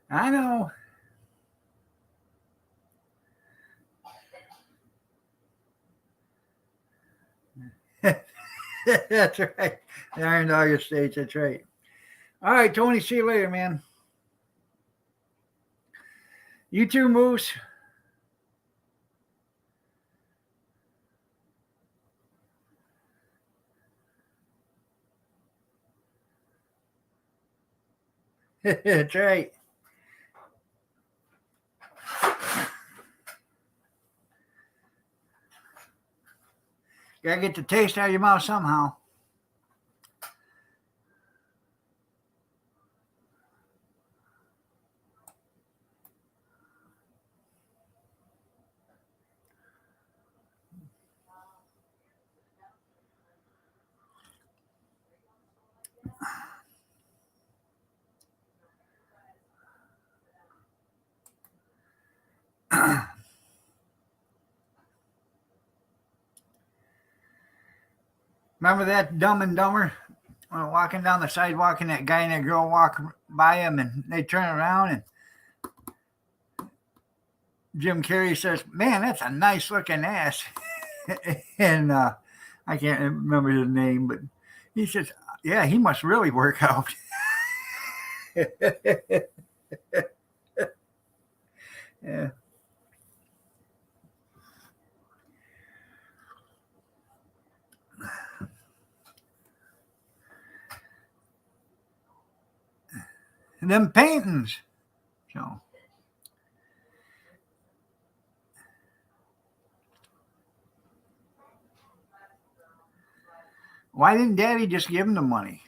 S1: I know. That's right. The Iron Dog Estates. That's right. All right, Tony. See you later, man. You too, Moose. That's right. Gotta get the taste out of your mouth somehow. Remember that Dumb and Dumber? Walking down the sidewalk and that guy and that girl walk by him and they turn around and Jim Carrey says, "Man, that's a nice looking ass." And I can't remember his name, but he says, "Yeah, he must really work out." Yeah. And them paintings. So why didn't Daddy just give him the money?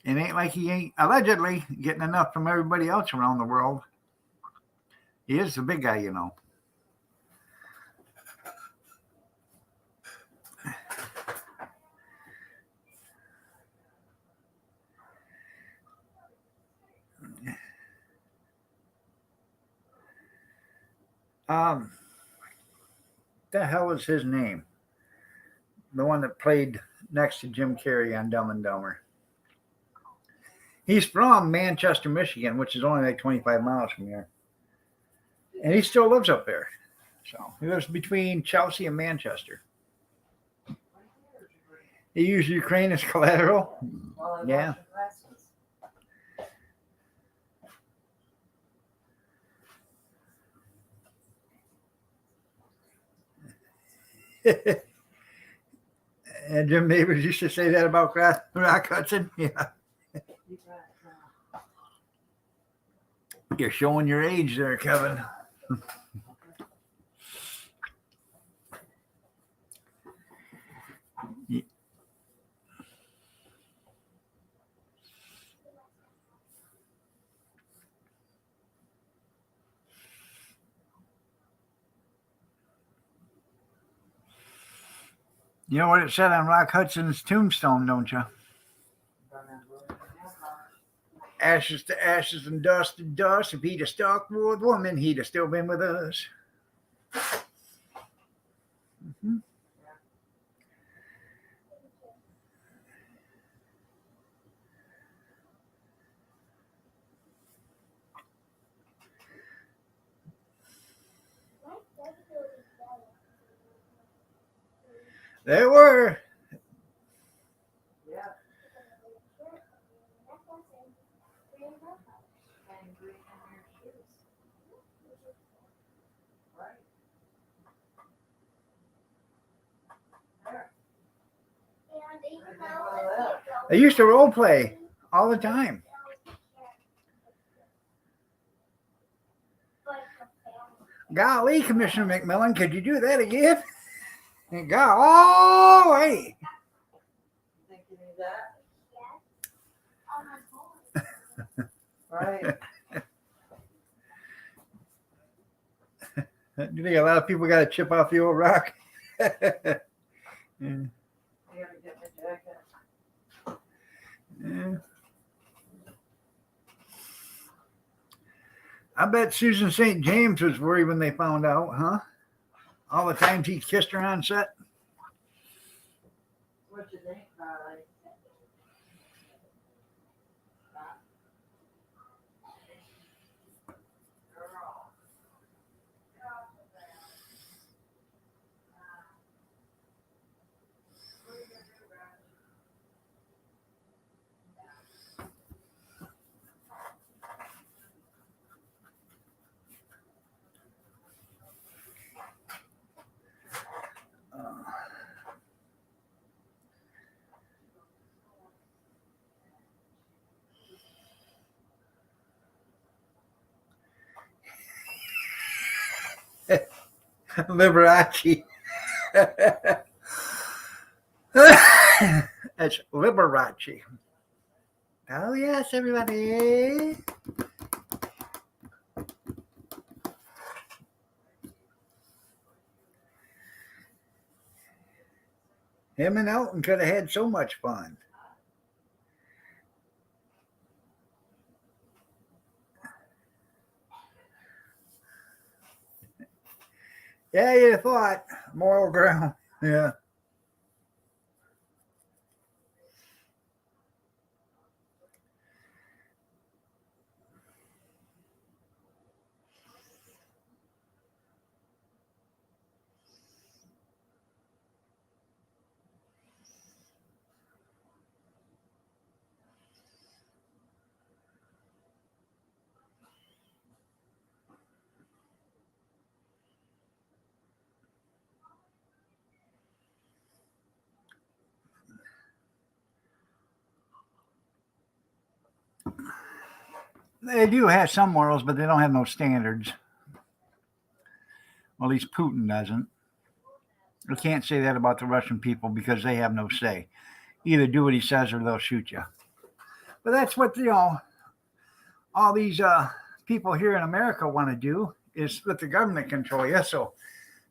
S1: It ain't like he ain't allegedly getting enough from everybody else around the world. He is the big guy, you know. The hell is his name? The one that played next to Jim Carrey on Dumb and Dumber. He's from Manchester, Michigan, which is only like 25 miles from here. And he still lives up there. So he lives between Chelsea and Manchester. He used Ukraine as collateral. Yeah. And Jim Neighbors used to say that about Rock Hudson. Yeah.
S2: You got
S1: You're showing your age there, Kevin. You know what it said on Rock Hudson's tombstone, don't you? Ashes to ashes and dust to dust. If he'd have stuck with woman, he'd have still been with us. Mm-hmm. They were.
S2: Yeah. And green in your shoes. Right. There.
S1: They used to role play all the time. Golly, Commissioner McMillan, could you do that again? And golly.
S2: You think you need that? Right.
S1: Do you think a lot of people got a chip off the old rock? Yeah.
S2: You gotta get my jacket.
S1: Yeah. I bet Susan St. James was worried when they found out, huh? All the times he kissed her on set.
S2: What you think, Carly? Girl.
S1: Liberace. It's Liberace. Oh, yes, everybody. Him and Elton could have had so much fun. Yeah, you'd have thought. Moral ground. Yeah. They do have some morals, but they don't have no standards. Well, at least Putin doesn't. You can't say that about the Russian people because they have no say. Either do what he says or they'll shoot you. But that's what all these people here in America want to do is let the government control you. So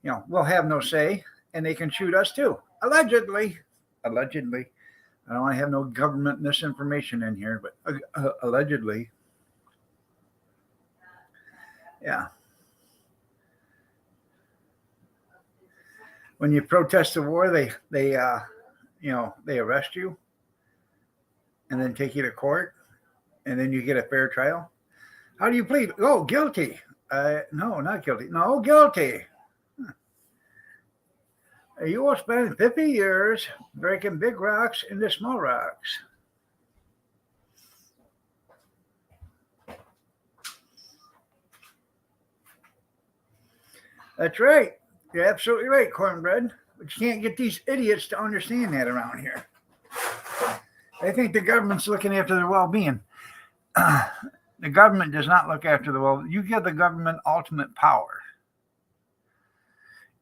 S1: we'll have no say, and they can shoot us too. Allegedly. I don't want to have no government misinformation in here, but allegedly. Yeah. When you protest the war, they arrest you and then take you to court, and then you get a fair trial. How do you plead? Oh, guilty. No, not guilty. No, guilty. You will spend 50 years breaking big rocks into small rocks. That's right. You're absolutely right, Cornbread. But you can't get these idiots to understand that around here. They think the government's looking after their well-being. The government does not look after the well. You give the government ultimate power,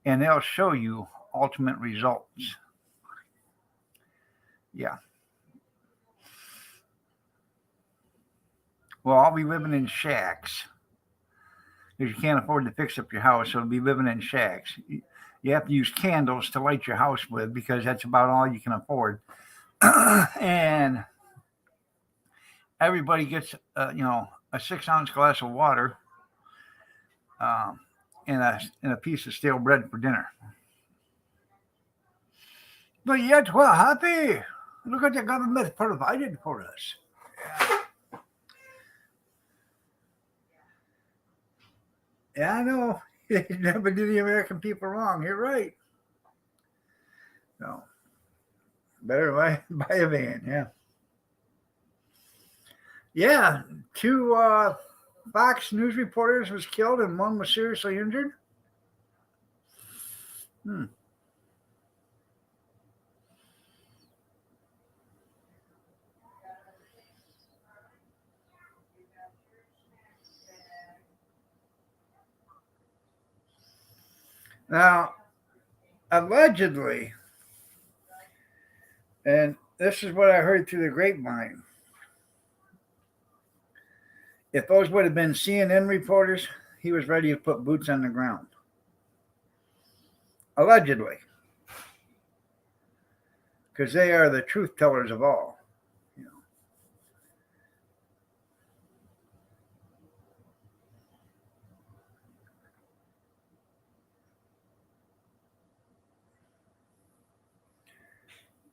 S1: and they'll show you ultimate results. Yeah. Well, I'll be living in shacks because you can't afford to fix up your house, so I'll be living in shacks. You have to use candles to light your house with because that's about all you can afford. And everybody gets, a 6-ounce glass of water and a piece of stale bread for dinner. But yet we're happy. Look what the government provided for us. Yeah, I know. You never do the American people wrong. You're right. No. Better buy a van, yeah. Yeah, 2 Fox News reporters was killed and 1 was seriously injured. Now, allegedly, and this is what I heard through the grapevine, if those would have been CNN reporters, he was ready to put boots on the ground. Allegedly. Because they are the truth tellers of all.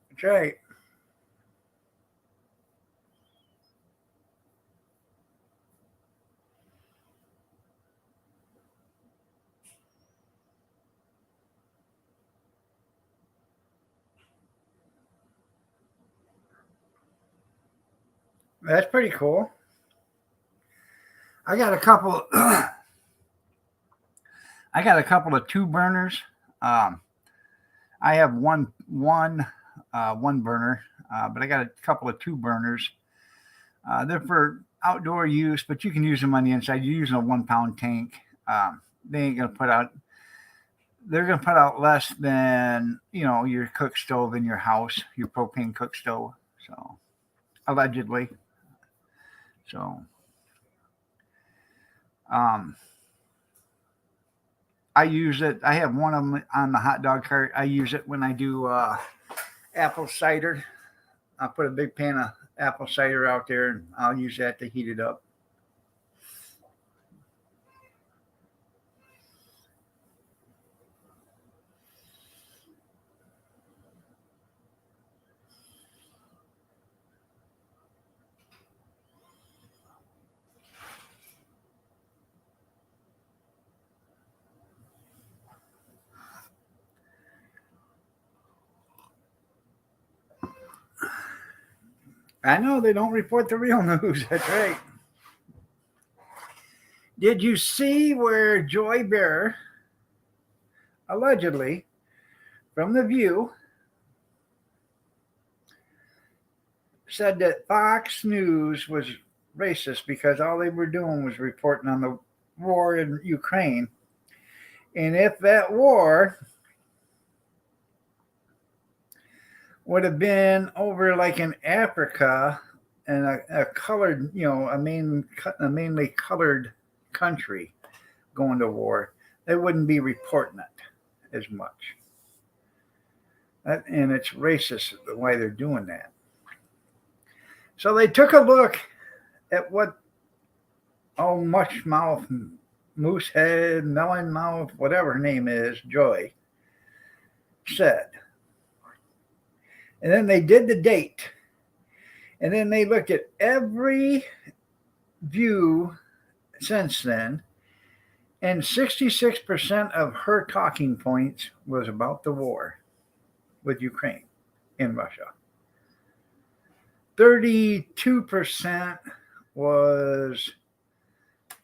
S1: That's right. That's pretty cool. I got a couple. I got a couple of 2 burners. I have one burner, but I got a couple of 2 burners. They're for outdoor use, but you can use them on the inside. You're using a 1-pound tank. They ain't gonna put out. They're gonna put out less than your cook stove in your house, your propane cook stove. So, allegedly. So, I use it. I have one of them on the hot dog cart. I use it when I do apple cider. I'll put a big pan of apple cider out there, and I'll use that to heat it up. I know they don't report the real news. That's right. Did you see where Joy Behar, allegedly, from The View, said that Fox News was racist because all they were doing was reporting on the war in Ukraine? And if that war would have been over like in Africa and a colored, a mainly colored country going to war, they wouldn't be reporting it as much. And it's racist the way they're doing that. So they took a look at what mush mouth, moose head, melon mouth, whatever her name is, Joy, said. And then they did the date. And then they looked at every view since then. And 66% of her talking points was about the war with Ukraine and Russia. 32% was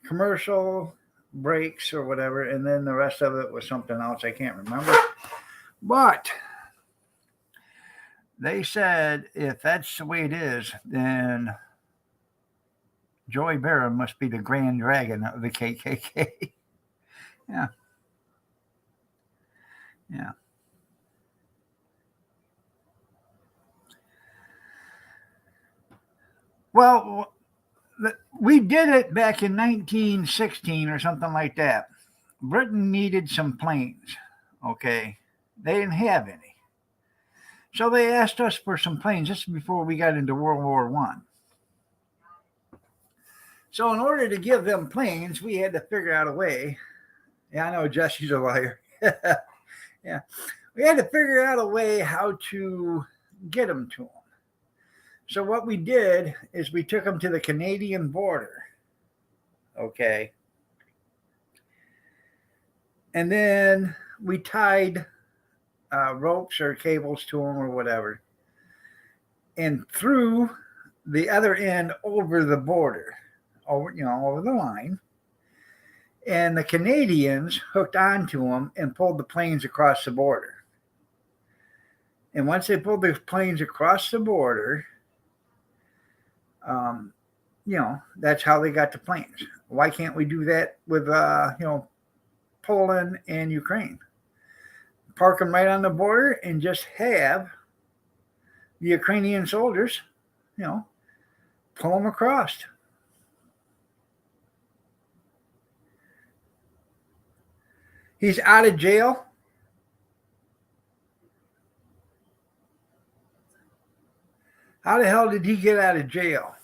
S1: commercial breaks or whatever. And then the rest of it was something else I can't remember. But they said if that's the way it is, then Joey Barra must be the grand dragon of the KKK. Yeah, yeah. Well, we did it back in 1916 or something like that. Britain needed some planes. Okay, they didn't have any, so they asked us for some planes just before we got into World War One. So in order to give them planes, we had to figure out a way. Yeah, I know Jesse's a liar. Yeah, we had to figure out a way how to get them to them. So what we did is we took them to the Canadian border. Okay. And then we tied ropes or cables to them or whatever and threw the other end over the border, over the line. And the Canadians hooked onto them and pulled the planes across the border. And once they pulled the planes across the border, that's how they got the planes. Why can't we do that with, Poland and Ukraine? Park them right on the border and just have the Ukrainian soldiers, pull them across. He's out of jail. How the hell did he get out of jail?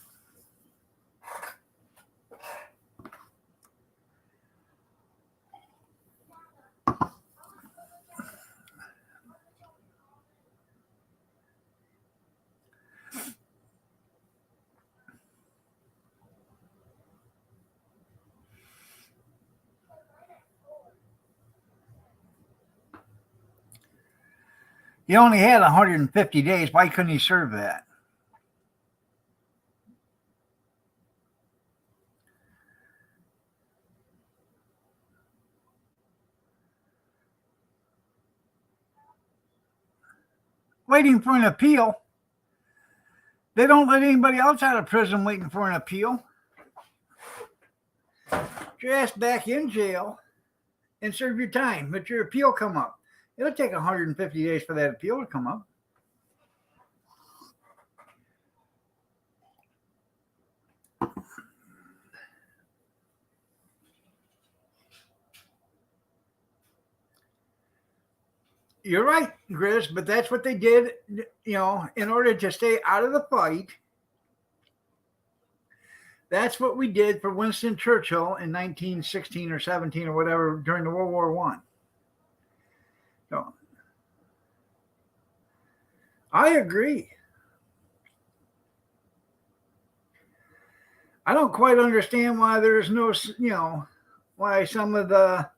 S1: He only had 150 days. Why couldn't he serve that? Waiting for an appeal. They don't let anybody else out of prison waiting for an appeal. Get your ass back in jail and serve your time. Let your appeal come up. It'll take 150 days for that appeal to come up. You're right, Grizz, but that's what they did, in order to stay out of the fight. That's what we did for Winston Churchill in 1916 or 17 or whatever during the World War I. So, I agree. I don't quite understand why there's no, why some of the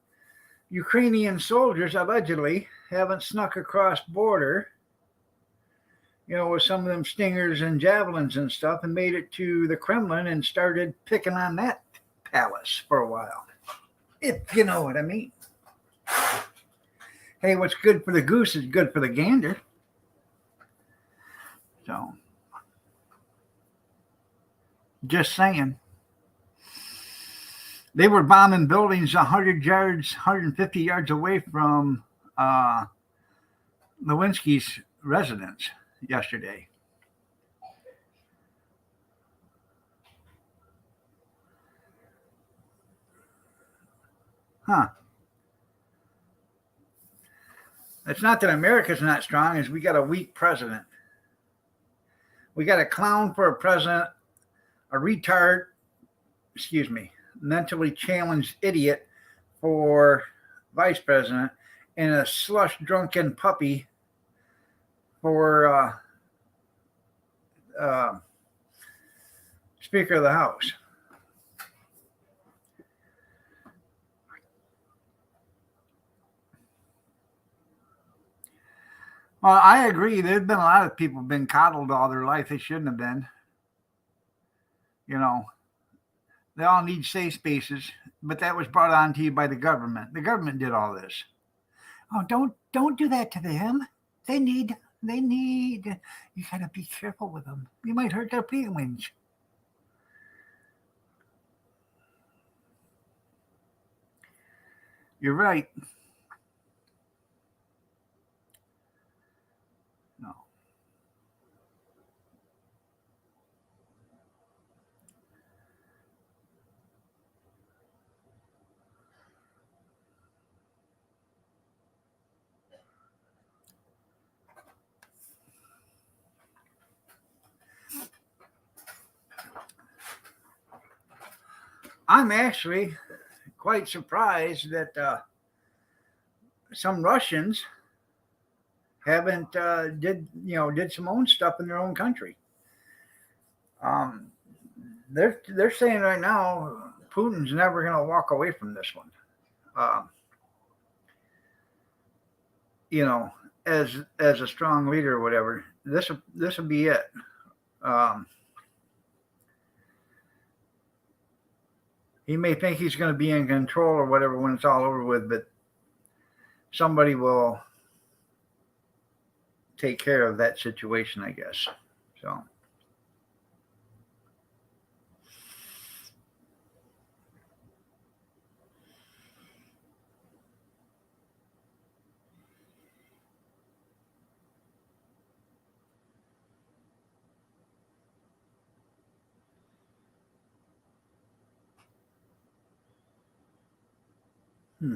S1: Ukrainian soldiers allegedly haven't snuck across border, with some of them stingers and javelins and stuff and made it to the Kremlin and started picking on that palace for a while. If you know what I mean. Hey, what's good for the goose is good for the gander. So, just saying. They were bombing buildings 100 yards, 150 yards away from Lewinsky's residence yesterday. Huh. It's not that America's not strong, it's we got a weak president. We got a clown for a president, a retard, mentally challenged idiot for vice president, and a slush drunken puppy for Speaker of the House. Well, I agree. There's been a lot of people been coddled all their life. They shouldn't have been. They all need safe spaces, but that was brought on to you by the government. The government did all this. Oh, don't do that to them. They need they need. You gotta be careful with them. You might hurt their feelings. You're right. No. I'm actually quite surprised that some Russians haven't did some own stuff in their own country. Um, they're saying right now Putin's never going to walk away from this one. Um, you know, as a strong leader or whatever, this will be it. Um, he may think he's going to be in control or whatever when it's all over with, but somebody will take care of that situation, I guess. So. Hmm.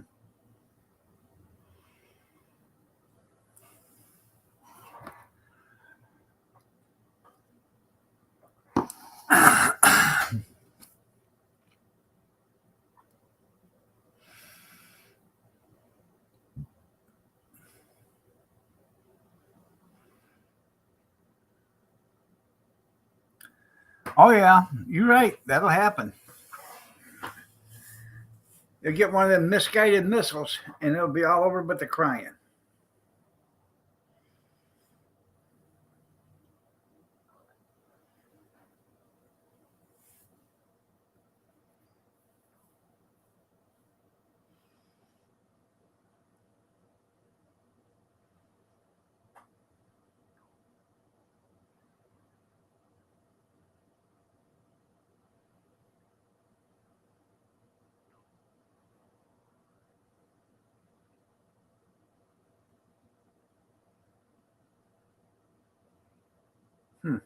S1: Oh yeah, you're right. That'll happen. They'll get one of them misguided missiles, and it'll be all over but the crying. Hmm.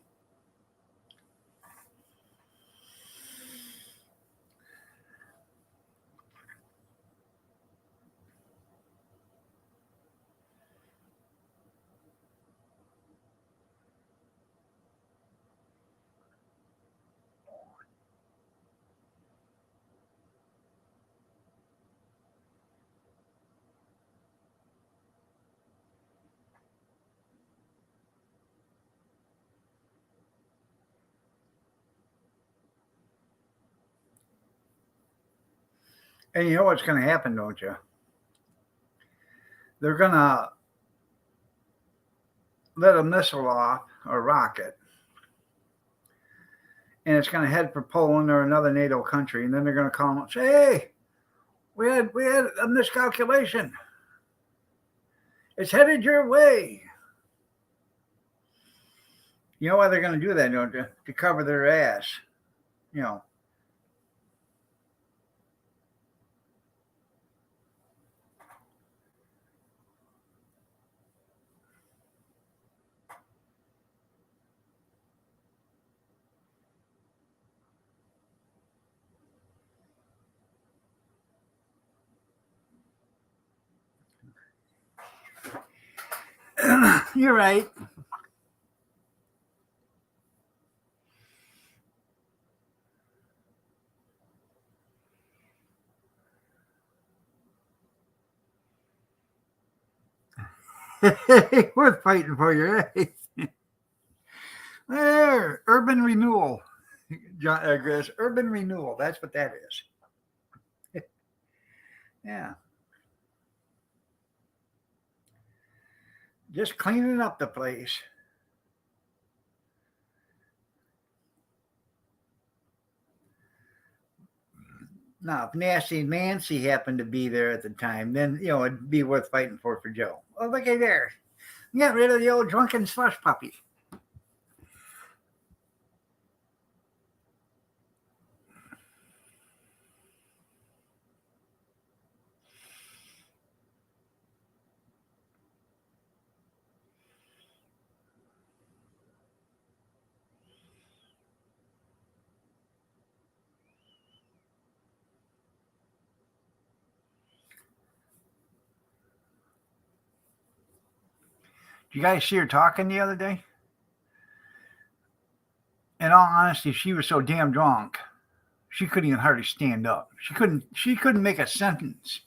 S1: And you know what's going to happen, don't you? They're going to let a missile off or rocket, and it's going to head for Poland or another NATO country, and then they're going to call them and say, "Hey, we had a miscalculation. It's headed your way." You know why they're going to do that, don't you? To cover their ass. You know. You're right. Worth fighting for you, right? There, urban renewal. John, Chris, urban renewal. That's what that is. Yeah, just cleaning up the place. Now, if Nasty Nancy happened to be there at the time, then, it'd be worth fighting for Joe. Oh, look at there. Get rid of the old drunken slush puppy. Did you guys see her talking the other day? In all honesty, she was so damn drunk, she couldn't even hardly stand up. She couldn't make a sentence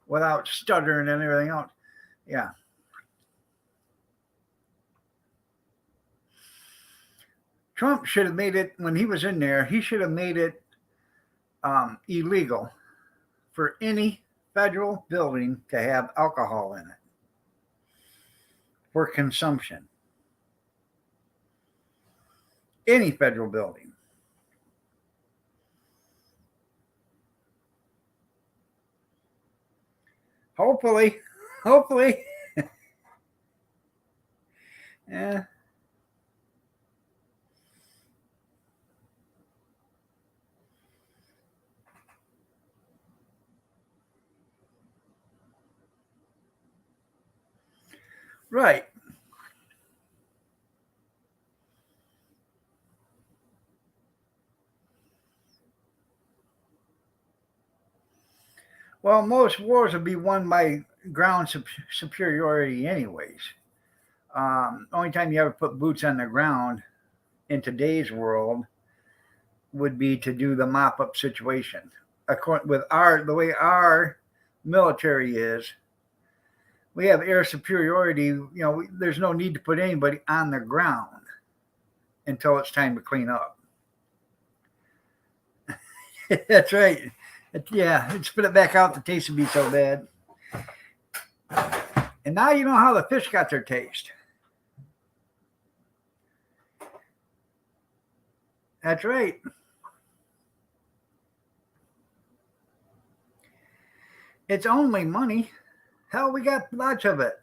S1: without stuttering and everything else. Yeah. Trump should have made it, when he was in there, he should have made it illegal for any federal building to have alcohol in it for consumption. Any federal building. Hopefully. Yeah. Right. Well, most wars would be won by ground superiority, anyways. Only time you ever put boots on the ground in today's world would be to do the mop up situation. With the way our military is, we have air superiority. There's no need to put anybody on the ground until it's time to clean up. That's right. Yeah, spit it back out. The taste would be so bad. And now you know how the fish got their taste. That's right. It's only money. Hell, we got lots of it.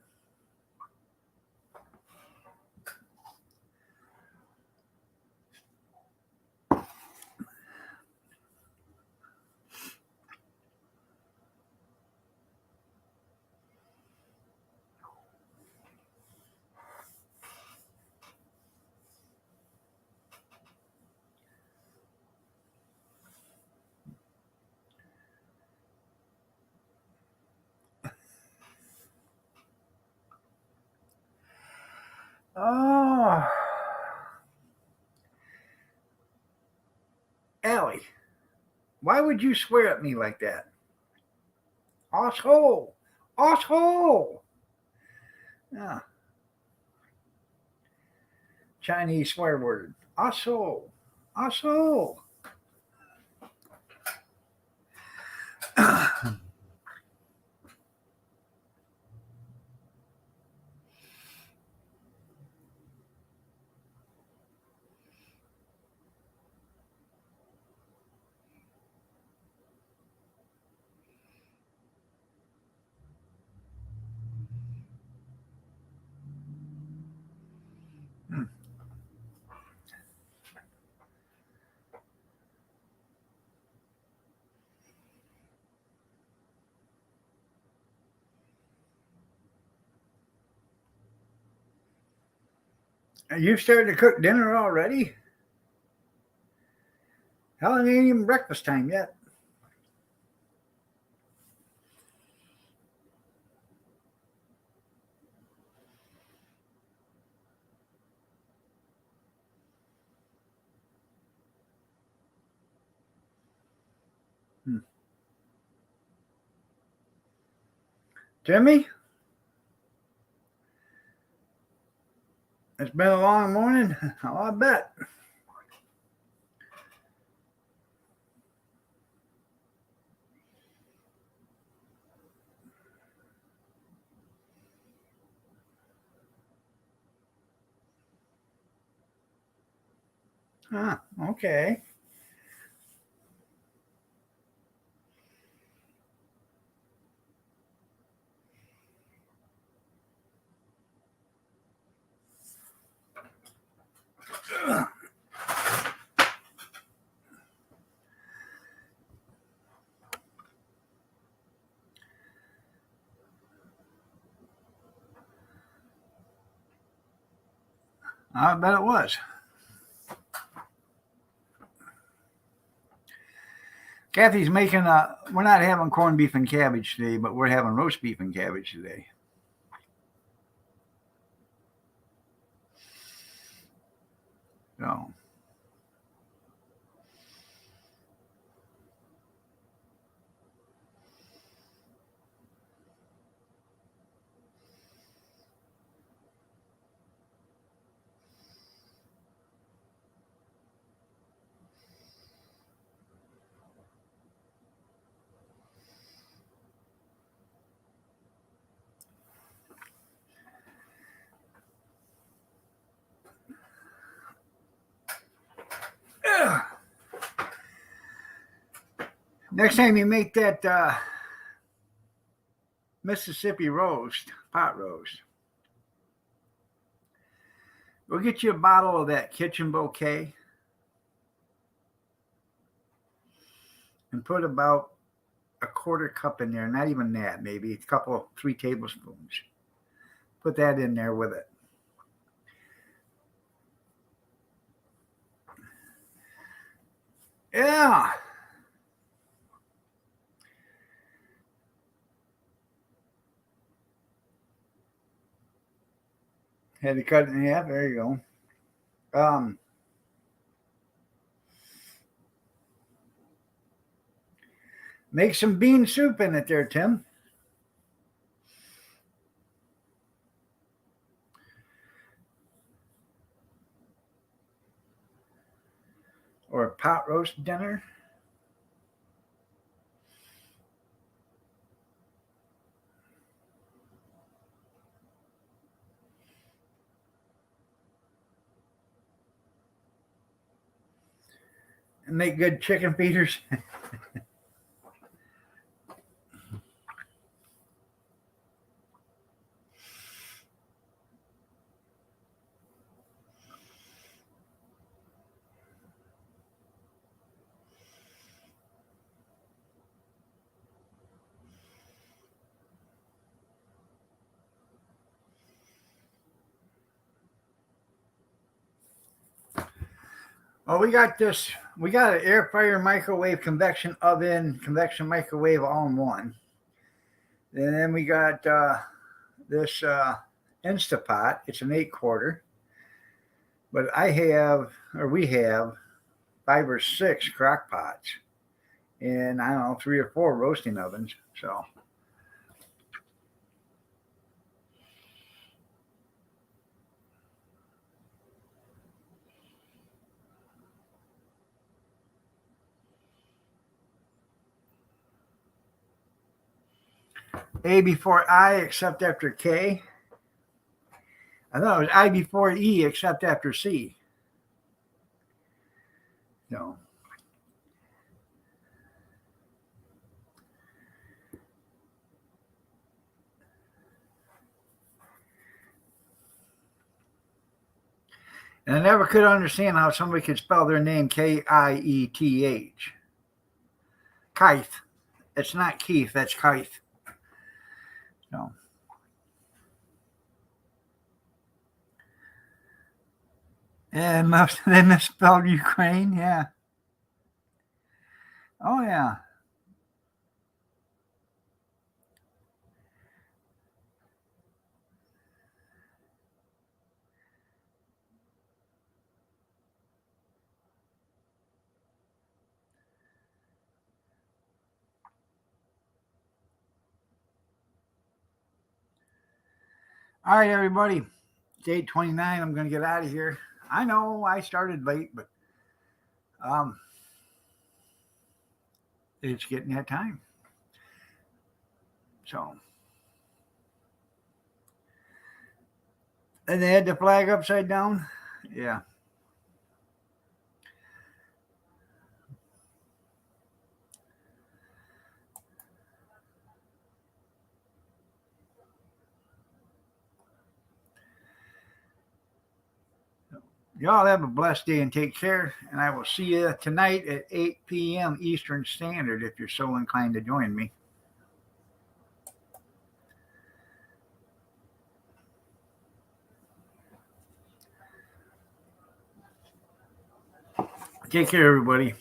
S1: Oh, Allie, why would you swear at me like that? Asshole. Asshole. Yeah. Chinese swear word. Asshole. Asshole. You started to cook dinner already? Hell, it ain't even breakfast time yet. Jimmy, it's been a long morning. Oh, I bet. Ah, okay. I bet it was. Kathy's making we're not having corned beef and cabbage today, but we're having roast beef and cabbage today. So. Next time you make that Mississippi roast, pot roast, we'll get you a bottle of that Kitchen Bouquet and put about a quarter cup in there, not even that, maybe a couple, 3 tablespoons. Put that in there with it. Yeah. Had to cut it in half. There you go. Make some bean soup in it there, Tim. Or a pot roast dinner. And make good chicken feeders. Well, we got this. We got an air fryer, microwave, convection oven, convection microwave all in one. And then we got this Instapot. It's an 8-quarter. But we have 5 or 6 crock pots. And I don't know, 3 or 4 roasting ovens. So. A before I, except after K. I thought it was I before E, except after C. No. And I never could understand how somebody could spell their name Kieth. Keith. It's not Keith, that's Keith. No. And they misspelled Ukraine, yeah. Oh, yeah. All right, everybody. It's 8:29. I'm going to get out of here. I know I started late, but it's getting that time. So. And they had the flag upside down? Yeah. Y'all have a blessed day and take care. And I will see you tonight at 8 p.m. Eastern Standard if you're so inclined to join me. Take care, everybody.